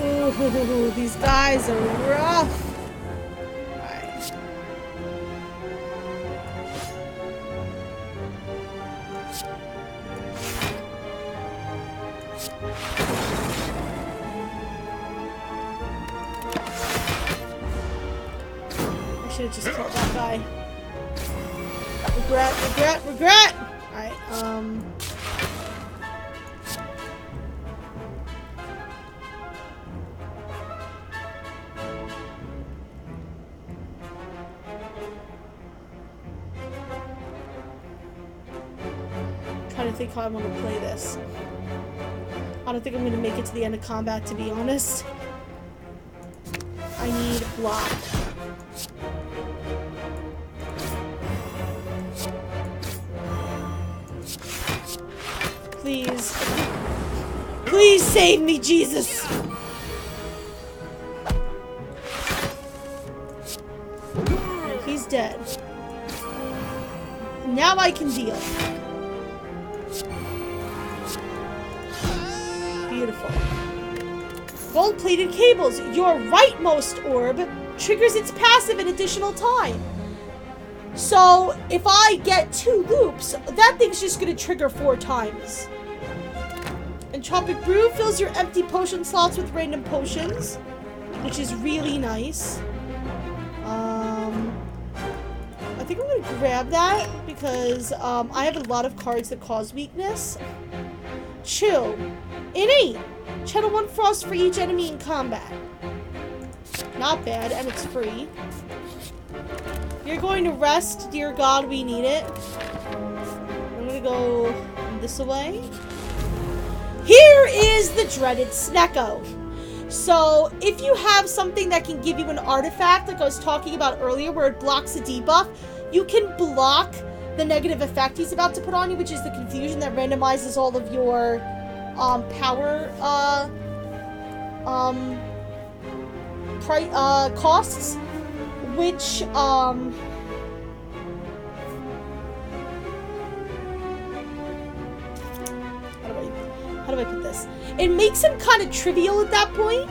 A: Ooh, these guys are rough. Alright. I should have just killed that guy. Regret! Alright, trying to think how I want to play this. I don't think I'm going to make it to the end of combat, to be honest. I need block. Please. Please save me, Jesus! He's dead. Now I can deal. Beautiful. Gold-plated cables. Your rightmost orb triggers its passive an additional time. So, if I get 2 loops, that thing's just gonna trigger 4 times. Entropic Brew fills your empty potion slots with random potions, which is really nice. I think I'm gonna grab that because I have a lot of cards that cause weakness. Chill. Innate! Channel 1 frost for each enemy in combat. Not bad, and it's free. You're going to rest, dear God, we need it. I'm gonna go this way. Here is the dreaded Snecko. So, if you have something that can give you an artifact, like I was talking about earlier, where it blocks a debuff, you can block the negative effect he's about to put on you, which is the confusion that randomizes all of your power costs, which how do I put this? It makes him kind of trivial at that point.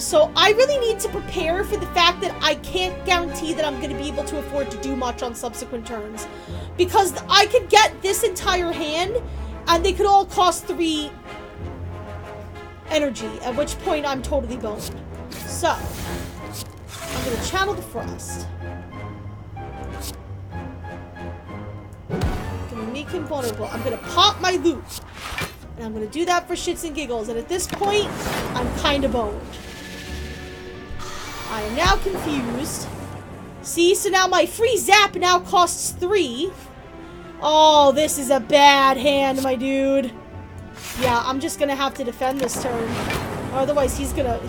A: So I really need to prepare for the fact that I can't guarantee that I'm going to be able to afford to do much on subsequent turns. Because I could get this entire hand, and they could all cost 3 energy, at which point I'm totally boned. So, I'm going to channel the Frost. I'm going to make him vulnerable. I'm going to pop my loot. And I'm going to do that for shits and giggles. And at this point, I'm kind of boned. I am now confused. See, so now my free zap now costs 3. Oh, this is a bad hand, my dude. Yeah, I'm just going to have to defend this turn. Otherwise, he's gonna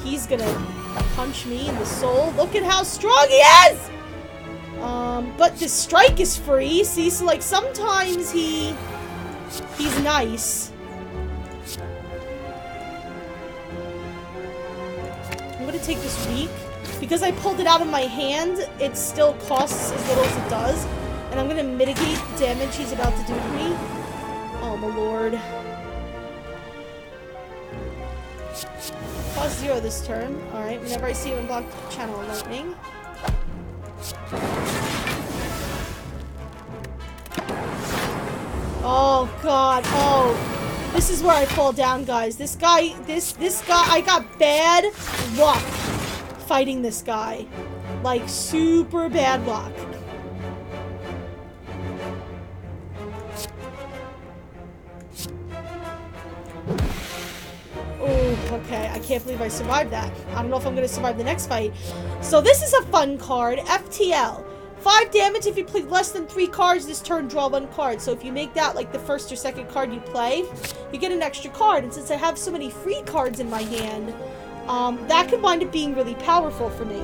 A: punch me in the soul. Look at how strong he is! But the strike is free. See, so like sometimes he's to take this weak. Because I pulled it out of my hand, it still costs as little as it does. And I'm going to mitigate the damage he's about to do to me. Oh, my lord. Cost 0 this turn. Alright, whenever I see him block channel lightning. Oh, God. Oh. This is where I fall down, guys. This guy, I got bad luck fighting this guy. Like, super bad luck. Oh, okay. I can't believe I survived that. I don't know if I'm going to survive the next fight. So this is a fun card. FTL. 5 damage if you play less than 3 cards this turn, draw 1 card. So if you make that like the first or second card you play, you get an extra card. And since I have so many free cards in my hand, that could wind up being really powerful for me.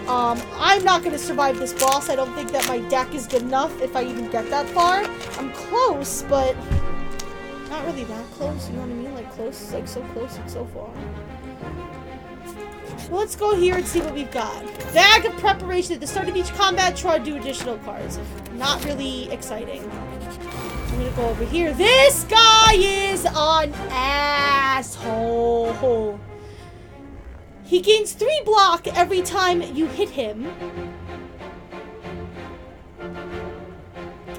A: I'm not going to survive this boss. I don't think that my deck is good enough if I even get that far. I'm close, but not really that close. You know what I mean? Like close, like so close and so far. Well, let's go here and see what we've got. Bag of preparation. At the start of each combat, try to do additional cards. Not really exciting. I'm gonna go over here. This guy is an asshole. He gains 3 block every time you hit him.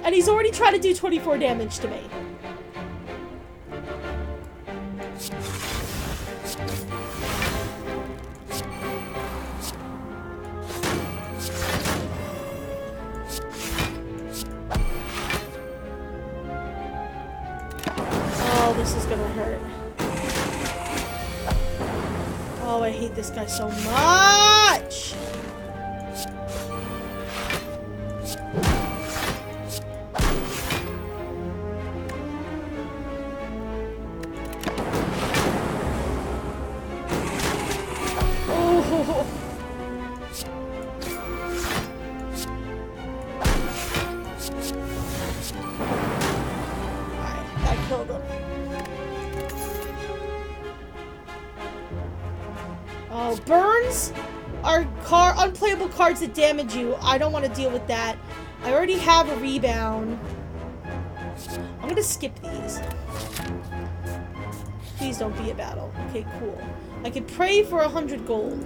A: And he's already tried to do 24 damage to me. This is gonna hurt. Oh, I hate this guy so much! Oh. Alright, that killed him. Oh, burns are unplayable cards that damage you. I don't want to deal with that. I already have a rebound. I'm going to skip these. Please don't be a battle. Okay, cool. I could pray for 100 gold.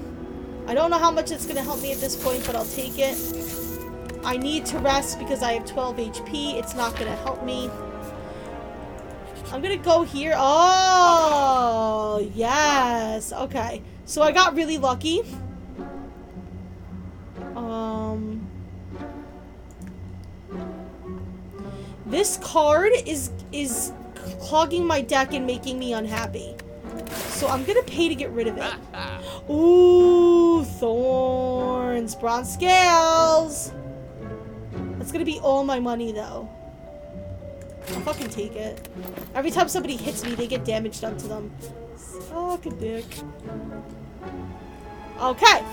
A: I don't know how much it's going to help me at this point, but I'll take it. I need to rest because I have 12 HP. It's not going to help me. I'm going to go here. Oh, yes. Okay. So I got really lucky. This card is clogging my deck and making me unhappy. So I'm gonna pay to get rid of it. Ooh, thorns, bronze scales. That's gonna be all my money though. I'll fucking take it. Every time somebody hits me, they get damage done to them. Suck a dick. Okay.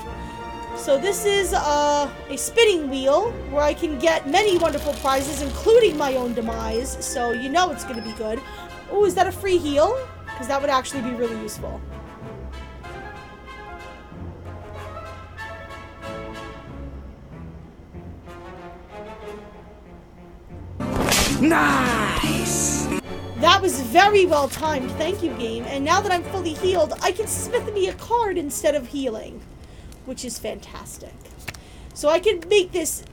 A: So this is a spinning wheel where I can get many wonderful prizes, including my own demise. So you know it's going to be good. Oh, is that a free heal? Because that would actually be really useful.
B: Nice!
A: That was very well timed. Thank you, game. And now that I'm fully healed, I can smith me a card instead of healing, which is fantastic. So I can make this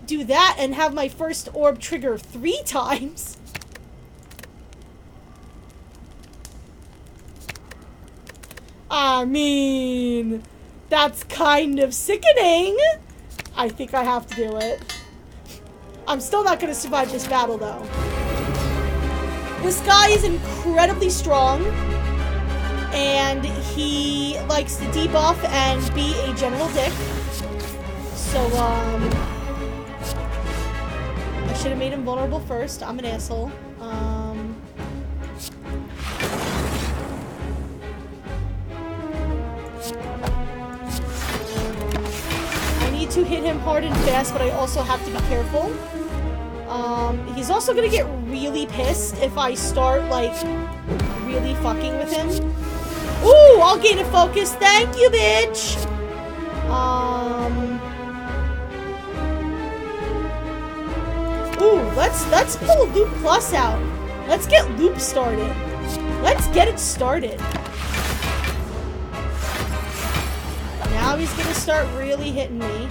A: do that and have my first orb trigger 3 times. I mean, that's kind of sickening. I think I have to do it. I'm still not going to survive this battle, though. This guy is incredibly strong, and he likes to debuff and be a general dick. So, I should have made him vulnerable first. I'm an asshole. I need to hit him hard and fast, but I also have to be careful. He's also gonna get really pissed if I start, like, really fucking with him. Ooh, I'll gain a focus. Thank you, bitch. Ooh, let's pull Loop Plus out. Let's get Loop started. Let's get it started. Now he's gonna start really hitting me.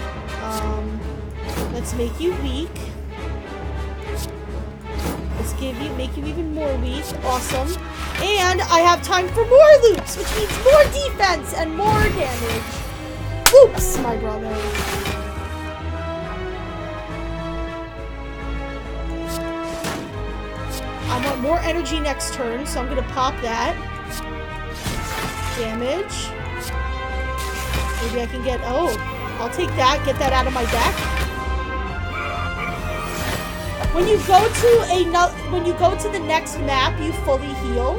A: Let's make you weak. Let's make you even more weak. Awesome. And I have time for more loops, which means more defense and more damage. Oops, my brother. I want more energy next turn, so I'm gonna pop that. Damage. Maybe I can get, oh, I'll take that, get that out of my deck. When you go to the next map, you fully heal.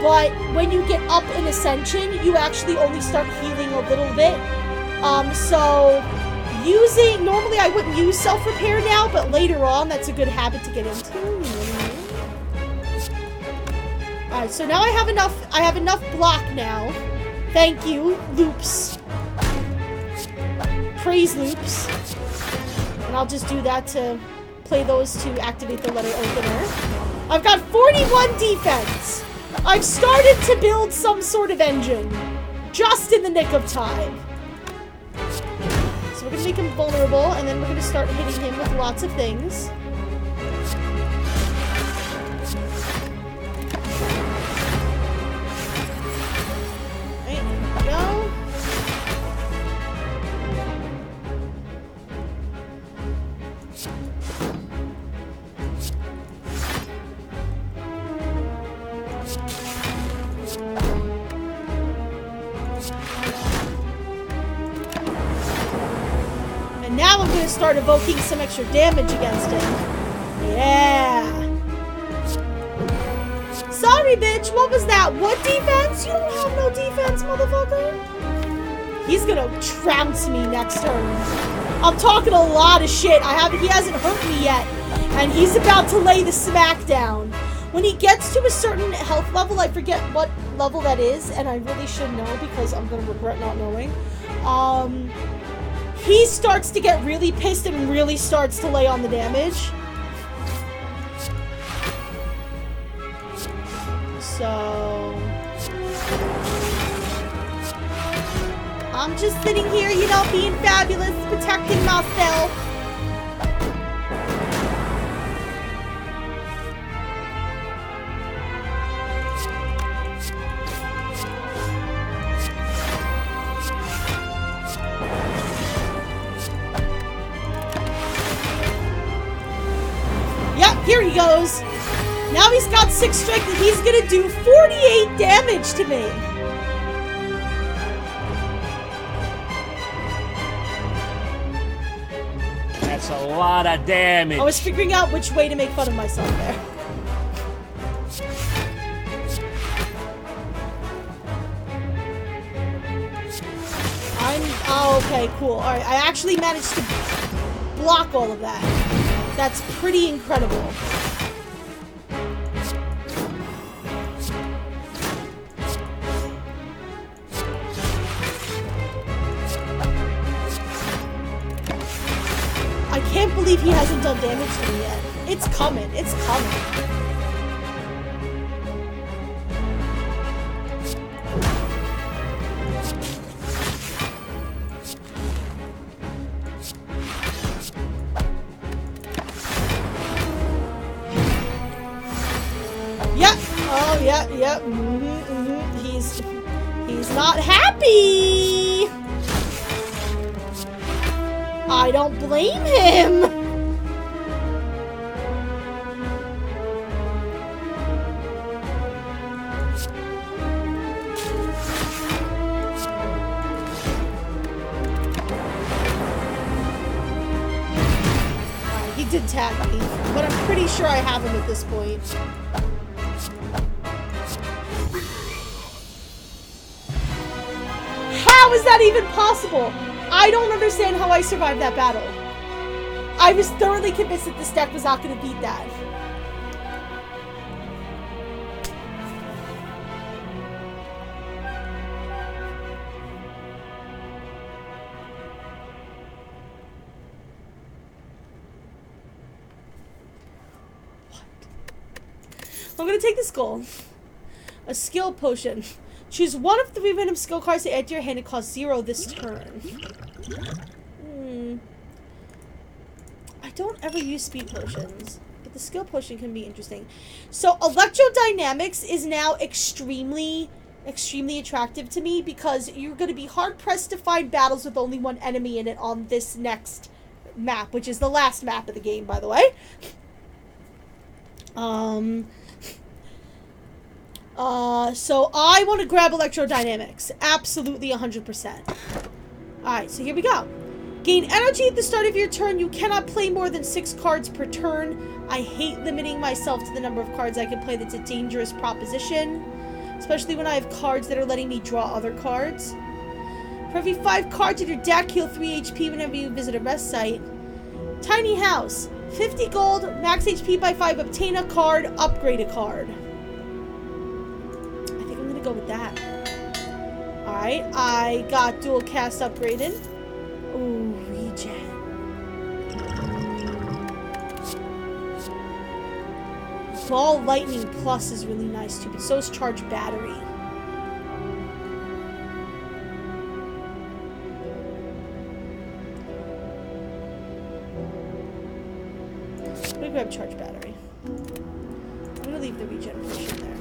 A: But when you get up in Ascension, you actually only start healing a little bit. So normally I wouldn't use self-repair now, but later on, that's a good habit to get into. Alright, so now I have enough block now. Thank you, loops. Praise loops. And I'll just do that to play those to activate the letter opener. I've got 41 defense. I've started to build some sort of engine. Just in the nick of time. So we're gonna make him vulnerable, and then we're gonna start hitting him with lots of things. Now I'm gonna start evoking some extra damage against him. Yeah. Sorry, bitch. What was that? What defense? You don't have no defense, motherfucker. He's gonna trounce me next turn. I'm talking a lot of shit. He hasn't hurt me yet. And he's about to lay the smack down. When he gets to a certain health level, I forget what level that is, and I really should know because I'm gonna regret not knowing. He starts to get really pissed and really starts to lay on the damage. So I'm just sitting here, you know, being fabulous, protecting myself. Here he goes. Now he's got 6 strength and he's gonna do 48 damage to me.
B: That's a lot of damage.
A: I was figuring out which way to make fun of myself there. Oh, okay, cool. Alright, I actually managed to block all of that. That's pretty incredible. I can't believe he hasn't done damage to me yet. It's coming. It's coming. Yep. He's not happy. I don't blame him. He did tag me, but I'm pretty sure I have him at this point. How is that even possible? I don't understand how I survived that battle. I was thoroughly convinced that this deck was not going to beat that. I'm gonna take this gold. A skill potion. Choose one of 3 random skill cards to add to your hand and cost 0 this turn. I don't ever use speed potions, but the skill potion can be interesting. So electrodynamics is now extremely attractive to me because you're going to be hard-pressed to find battles with only 1 enemy in it on this next map, which is the last map of the game, by the way. So I want to grab electrodynamics. Absolutely 100%. Alright, so here we go. Gain energy at the start of your turn. You cannot play more than 6 cards per turn. I hate limiting myself to the number of cards I can play. That's a dangerous proposition. Especially when I have cards that are letting me draw other cards. For every 5 cards in your deck, heal 3 HP whenever you visit a rest site. Tiny house. 50 gold, max HP by 5, obtain a card, upgrade a card. I think I'm gonna go with that. Alright, I got dual cast upgraded. Ooh, regen. Ball lightning plus is really nice too, but so is charged battery. I'm gonna grab charge battery. I'm gonna leave the regen potion there.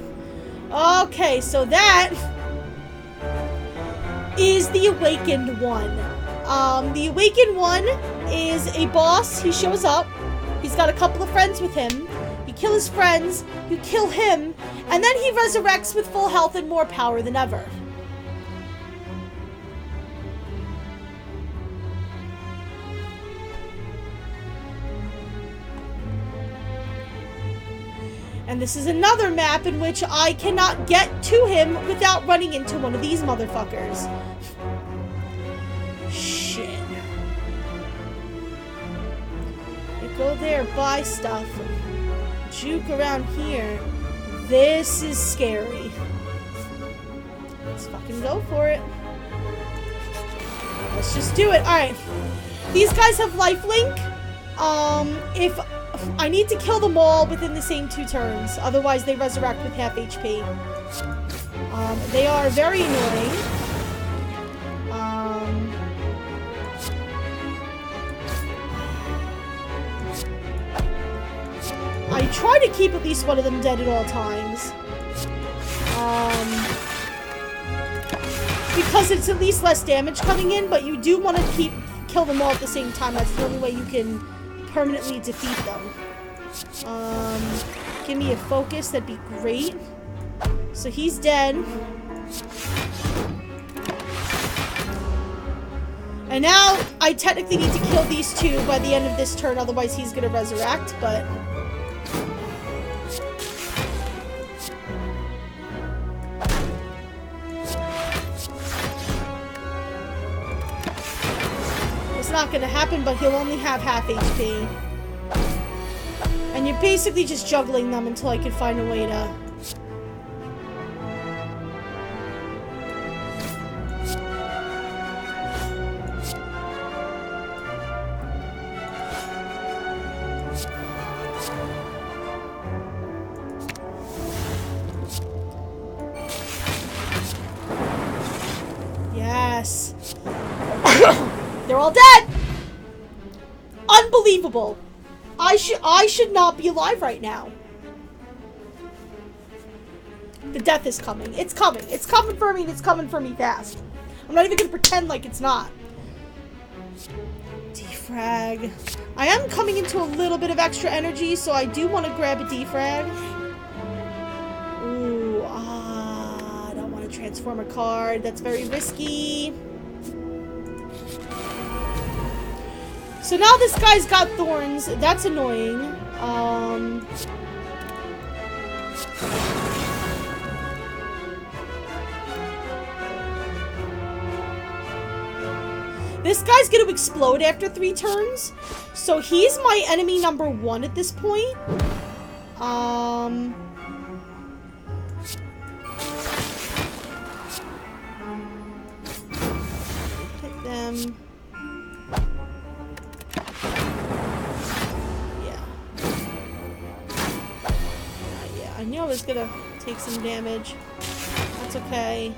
A: Okay, so that is the Awakened one. The Awakened one is a boss. He shows up. He's got a couple of friends with him. You kill his friends, you kill him, and then he resurrects with full health and more power than ever. And this is another map in which I cannot get to him without running into one of these motherfuckers. Shit. You go there, buy stuff. Juke around here. This is scary. Let's fucking go for it. Let's just do it. Alright. These guys have lifelink. If I need to kill them all within the same 2 turns. Otherwise, they resurrect with half HP. They are very annoying. I try to keep at least one of them dead at all times. Because it's at least less damage coming in, but you do want to kill them all at the same time. That's the only way you can permanently defeat them. Give me a focus, that'd be great. So he's dead. And now I technically need to kill these 2 by the end of this turn, otherwise he's gonna resurrect, but it's not gonna happen, but he'll only have half HP. And you're basically just juggling them until I can find a way to... Yes. They're all dead! Unbelievable. I should not be alive right now. The death is coming. It's coming. It's coming for me, and it's coming for me fast. I'm not even gonna pretend like it's not. Defrag. I am coming into a little bit of extra energy, so I do want to grab a defrag. Ooh, I don't want to transform a card. That's very risky. So now this guy's got thorns. That's annoying. This guy's gonna explode after 3 turns. So he's my enemy number 1 at this point. Hit them. knew I was gonna take some damage. That's okay.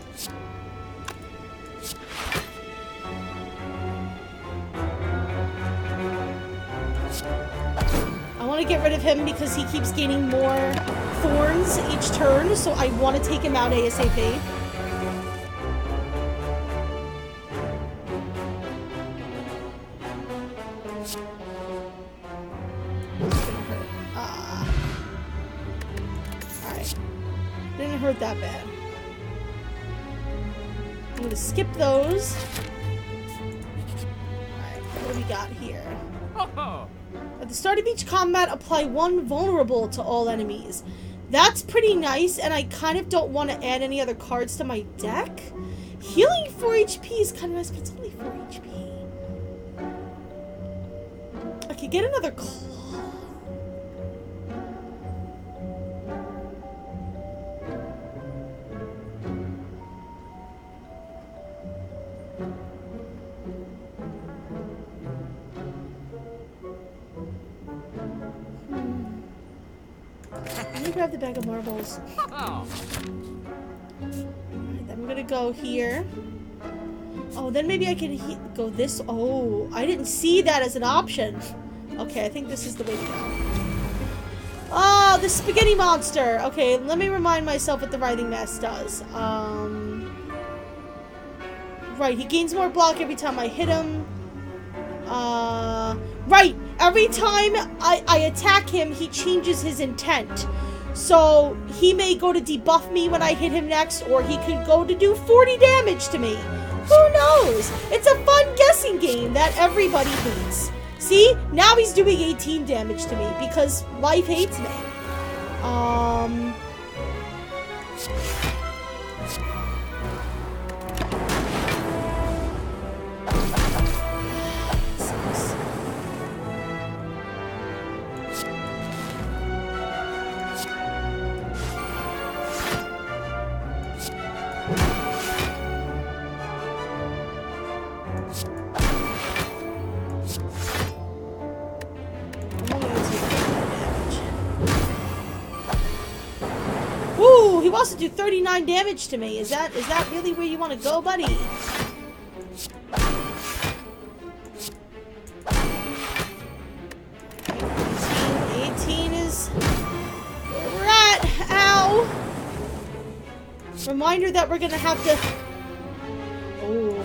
A: I want to get rid of him because he keeps gaining more thorns each turn, so I want to take him out ASAP. Alright. Didn't hurt that bad. I'm gonna skip those. Alright, what do we got here? At the start of each combat, apply 1 vulnerable to all enemies. That's pretty nice, and I kind of don't want to add any other cards to my deck. Healing 4 HP is kind of nice, but it's only 4 HP. I could get another claw. Let me grab the bag of marbles. Alright, then I'm gonna go here. Oh, then maybe I can go this. Oh, I didn't see that as an option. Okay, I think this is the way to go. Oh, the spaghetti monster. Okay, let me remind myself what the writhing mass does. Right, he gains more block every time I hit him. Right, every time I attack him, he changes his intent. So, he may go to debuff me when I hit him next, or he could go to do 40 damage to me. Who knows? It's a fun guessing game that everybody hates. See? Now he's doing 18 damage to me because life hates me. He wants to do 39 damage to me. Is that really where you want to go, buddy? 18 is where we're at. Ow! Reminder that we're gonna have to. Oh.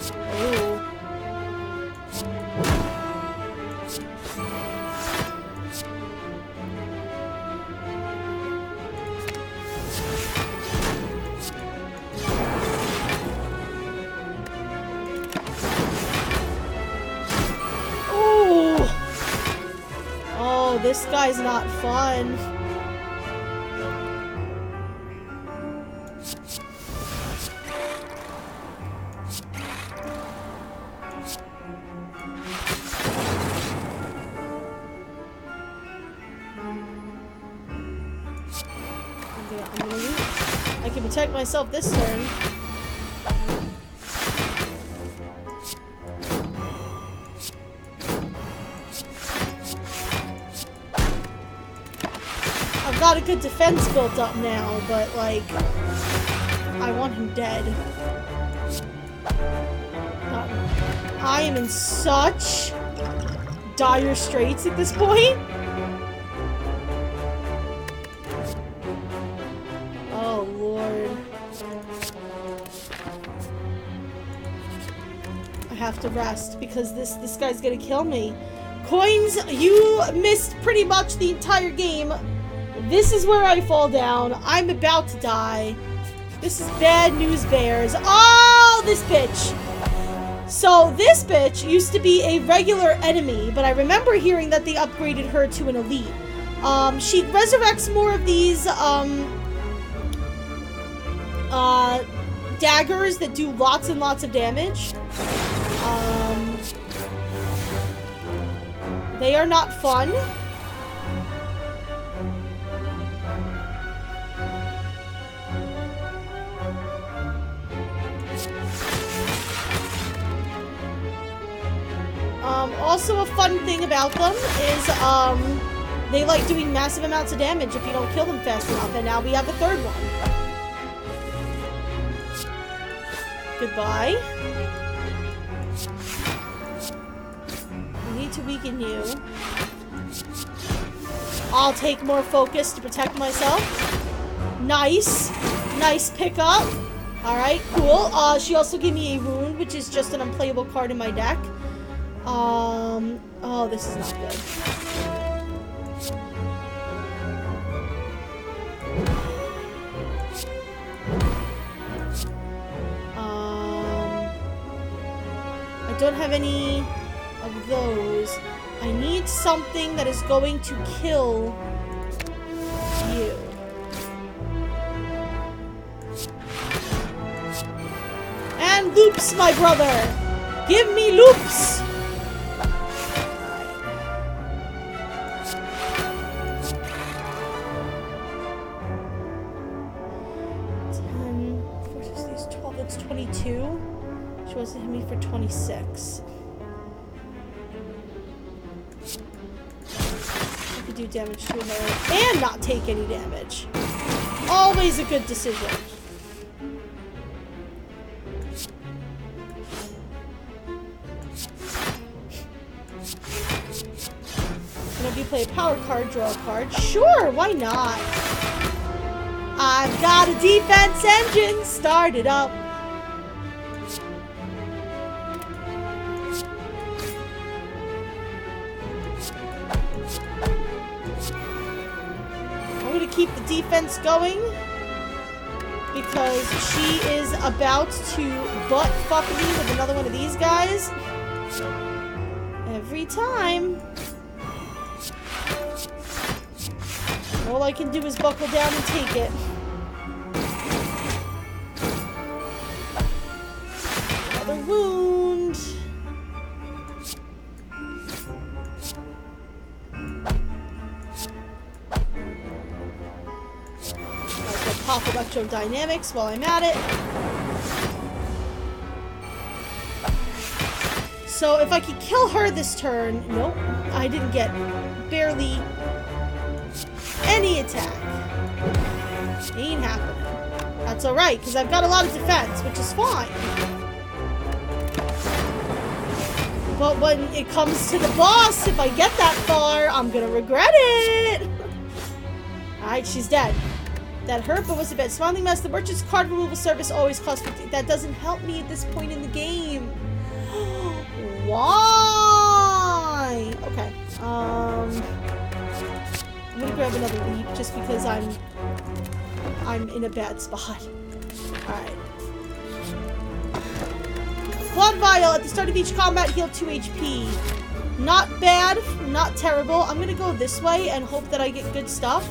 A: This guy's not fun. I can protect myself this turn. Got a good defense built up now, but like, I want him dead. I am in such dire straits at this point. Oh Lord. I have to rest because this guy's gonna kill me. Coins, you missed pretty much the entire game. This is where I fall down. I'm about to die. This is bad news, bears. Oh, this bitch. So, this bitch used to be a regular enemy, but I remember hearing that they upgraded her to an elite. She resurrects more of these, daggers that do lots and lots of damage. They are not fun. Also a fun thing about them is, They like doing massive amounts of damage if you don't kill them fast enough, and now we have a third one. Goodbye. We need to weaken you. I'll take more focus to protect myself. Nice. Nice pickup. Alright, cool. She also gave me a wound, which is just an unplayable card in my deck. Oh, this is not good. I don't have any of those. I need something that is going to kill you. And loops, my brother! Give me loops! 10, 4, 6, 12, that's 22. She wants to hit me for 26. I could do damage to her and not take any damage. Always a good decision. And if you play a power card, draw a card. Sure, why not? I've got a defense engine. Start it up. I'm gonna keep the defense going because she is about to butt fuck me with another one of these guys. Every time. All I can do is buckle down and take it. Another wound. Pop electrodynamics while I'm at it. So if I could kill her this turn, nope, I didn't get barely any attack. Ain't happening. That's alright, because I've got a lot of defense, which is fine. But when it comes to the boss, if I get that far, I'm gonna regret it. Alright, she's dead. That hurt, but was a bit. Smiling Mess, the merchant's card removal service always costs 50. That doesn't help me at this point in the game. Why? Okay. I'm gonna grab another leap just because I'm in a bad spot. Alright. Blood Vial. At the start of each combat, heal 2 HP. Not bad, not terrible. I'm gonna go this way and hope that I get good stuff.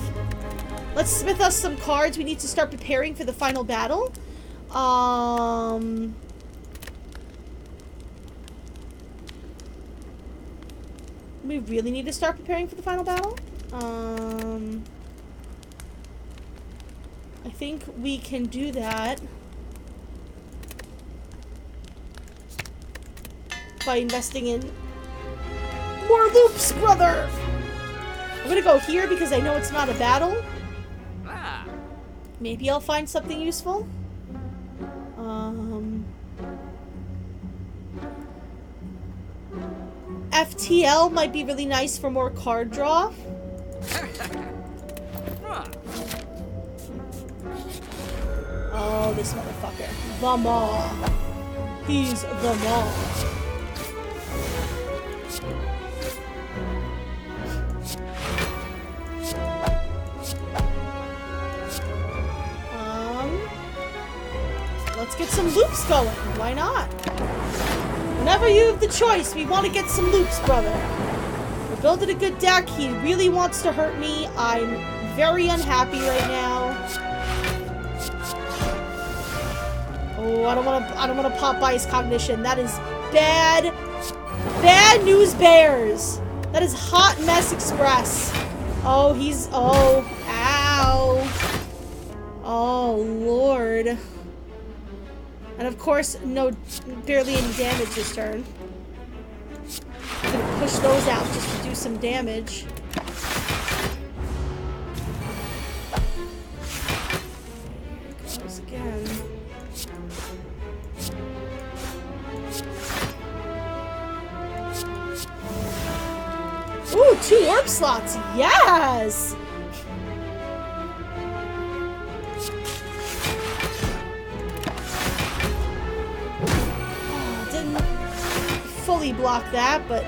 A: Let's smith us some cards. We need to start preparing for the final battle. We really need to start preparing for the final battle. I think we can do that by investing in more loops, brother. I'm gonna go here because I know it's not a battle. Maybe I'll find something useful. FTL might be really nice for more card draw. Oh, this motherfucker. The Maw. He's the Maw. Let's get some loops going. Why not? Whenever you have the choice, we want to get some loops, brother. We're building a good deck. He really wants to hurt me. I'm very unhappy right now. Oh, I don't want to pop by his cognition. That is bad. Bad news bears. That is hot mess express. Oh, he's ow. Oh, Lord. And of course, barely any damage this turn. I'm gonna push those out just to do some damage. 2 orb slots. Yes! Oh, didn't fully block that, but...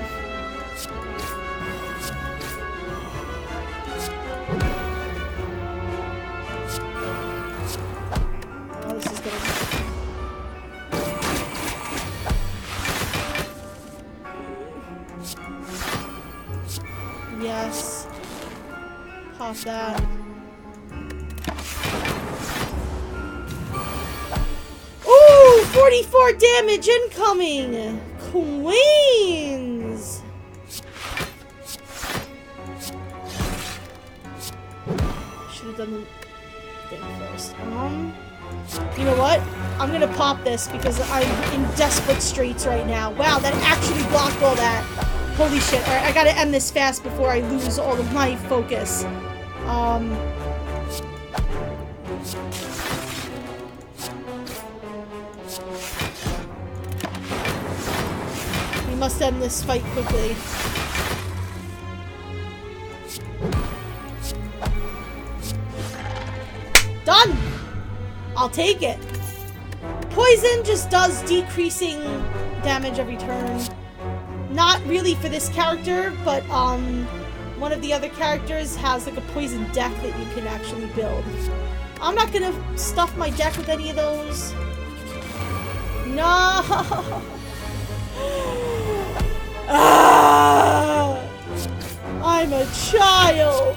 A: Oh, this is gonna... Yes. Pop that. Ooh! 44 damage incoming! Queens! Should have done the thing first. You know what? I'm gonna pop this because I'm in desperate straits right now. Wow, that actually blocked all that. Holy shit. Alright, I gotta end this fast before I lose all of my focus. We must end this fight quickly. Done! I'll take it. Poison just does decreasing damage every turn. Not really for this character, but one of the other characters has like a poison deck that you can actually build. I'm not gonna stuff my deck with any of those. No! Ah! I'm a child!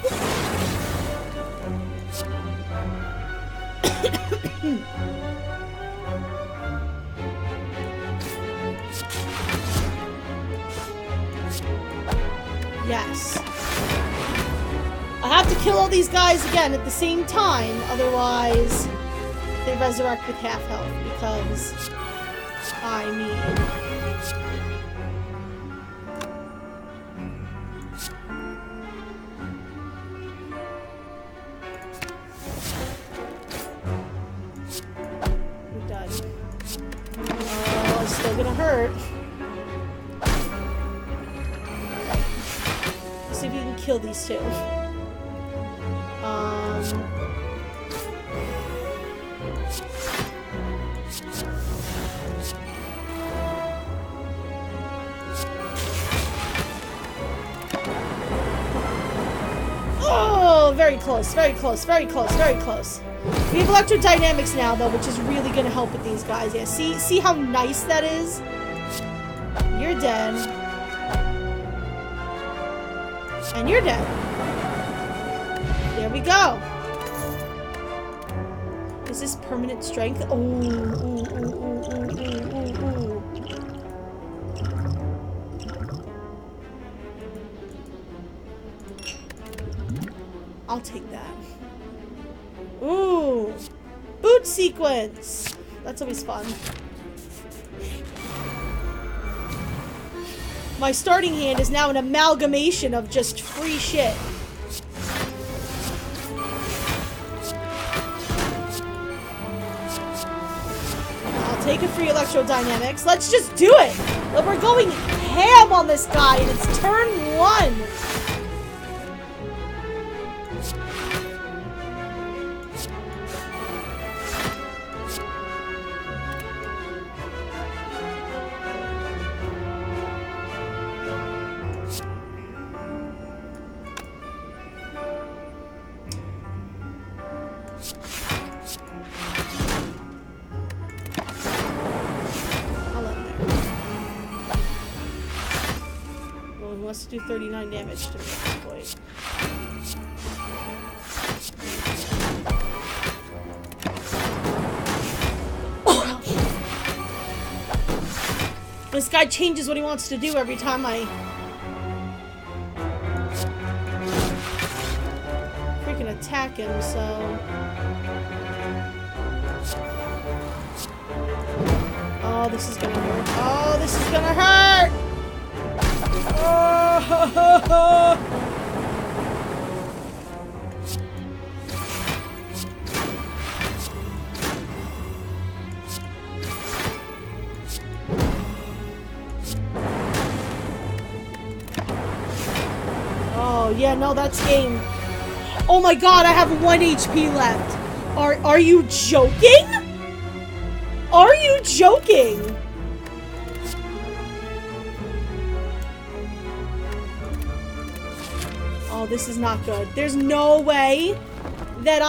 A: Yes. I have to kill all these guys again at the same time, otherwise they resurrect with half health, because I mean... We're done. Oh, it's still gonna hurt. See if we can kill these two. Oh, very close, very close, very close, very close. We have electrodynamics now, though, which is really going to help with these guys. Yeah, see how nice that is? You're dead. And you're dead. There we go. Is this permanent strength? Oh, ooh, ooh, ooh, ooh, ooh, ooh. I'll take that. Ooh. Boot sequence. That's always fun. My starting hand is now an amalgamation of just free shit. I'll take a free electrodynamics. Let's just do it! We're going ham on this guy, and it's turn 1! Wants to do 39 damage to me at this point. This guy changes what he wants to do every time I freaking attack him, so... Oh, this is gonna hurt. Oh, this is gonna hurt! Oh, Oh, yeah, no, that's game. Oh my god, I have 1 HP left. Are you joking? Are you joking? Oh, this is not good. There's no way that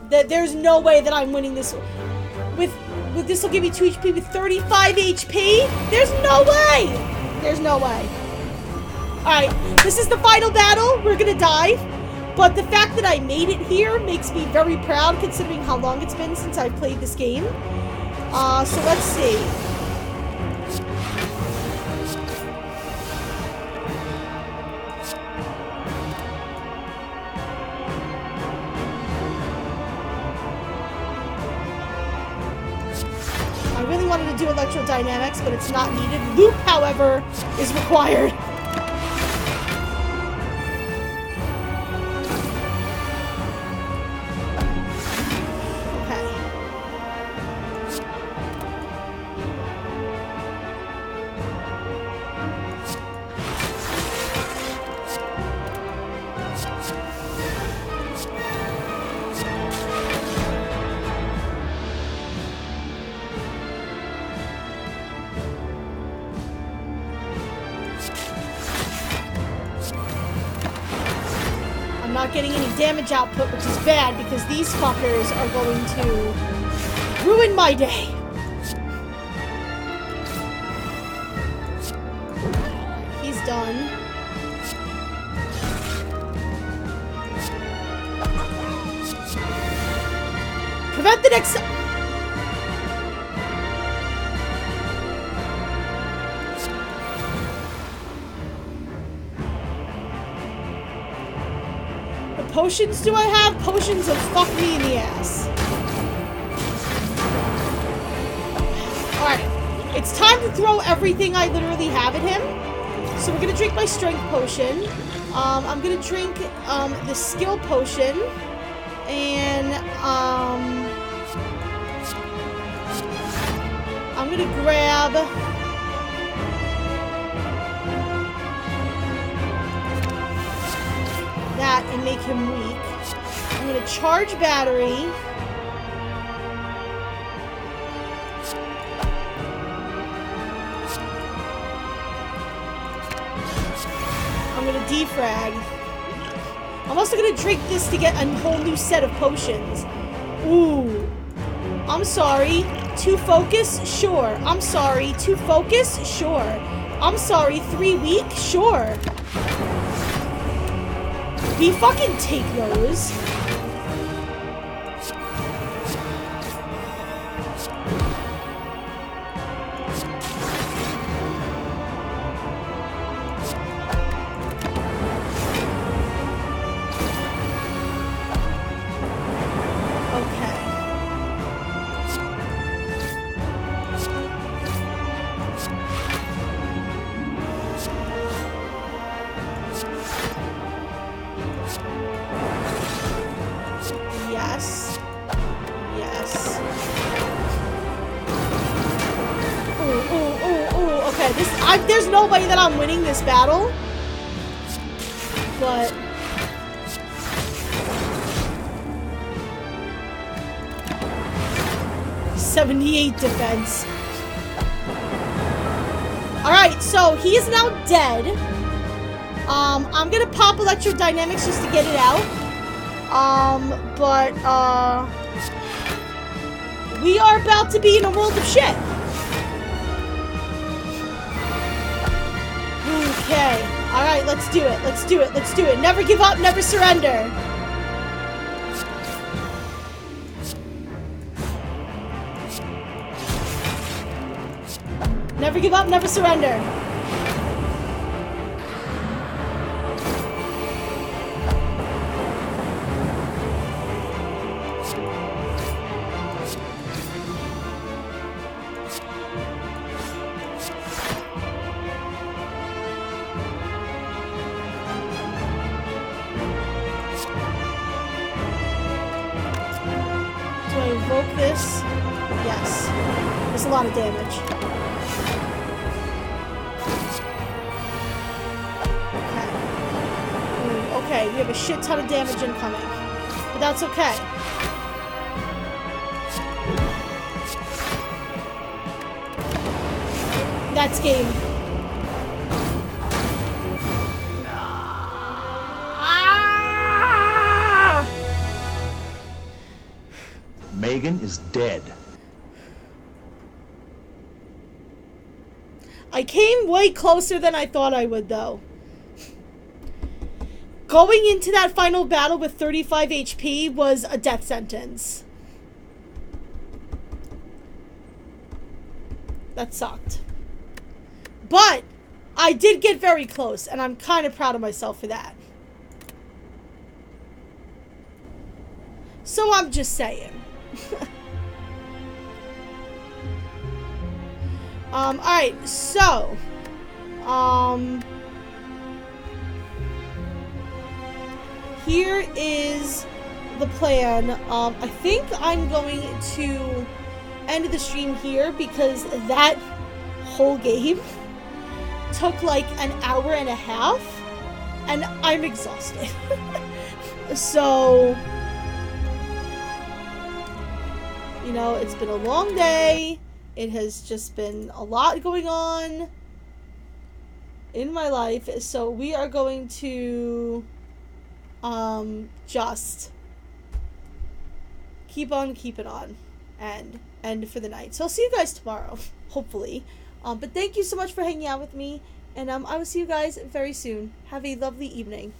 A: there's no way that I'm winning this. With this will give me 2 HP with 35 HP? There's no way! There's no way. Alright, this is the final battle. We're gonna die. But the fact that I made it here makes me very proud considering how long it's been since I played this game. So let's see. I really wanted to do electrodynamics, but it's not needed. Loop, however, is required. Not getting any damage output, which is bad because these fuckers are going to ruin my day. He's done. Prevent the next... Potions do I have? Potions have fucked me in the ass. Alright. It's time to throw everything I literally have at him. So we're gonna drink my strength potion. I'm gonna drink the skill potion. And I'm gonna grab that and make him weak. I'm gonna charge battery. I'm gonna defrag. I'm also gonna drink this to get a whole new set of potions. Ooh. I'm sorry. To focus? Sure. I'm sorry. To focus? Sure. I'm sorry. 3 weak? Sure. We fucking take those. Yes. Yes. Ooh. Okay, there's no way that I'm winning this battle. But... ...78 defense. Alright, so he is now dead. I'm gonna pop electrodynamics just to get it out. We are about to be in a world of shit. Okay. Alright, let's do it. Let's do it. Let's do it. Never give up, never surrender. Never give up, never surrender. Do I evoke this? Yes. There's a lot of damage. Okay, we have a shit ton of damage incoming. But that's okay. That's game. Ah!
C: Megan is dead.
A: I came way closer than I thought I would, though. Going into that final battle with 35 HP was a death sentence. That sucked. But I did get very close, and I'm kind of proud of myself for that. So I'm just saying. Alright, so, here is the plan. I think I'm going to end the stream here because that whole game took like an hour and a half, and I'm exhausted. So, you know, it's been a long day. It has just been a lot going on in my life, so we are going to just keep on keeping on and end for the night. So I'll see you guys tomorrow, hopefully. But thank you so much for hanging out with me, and I will see you guys very soon. Have a lovely evening.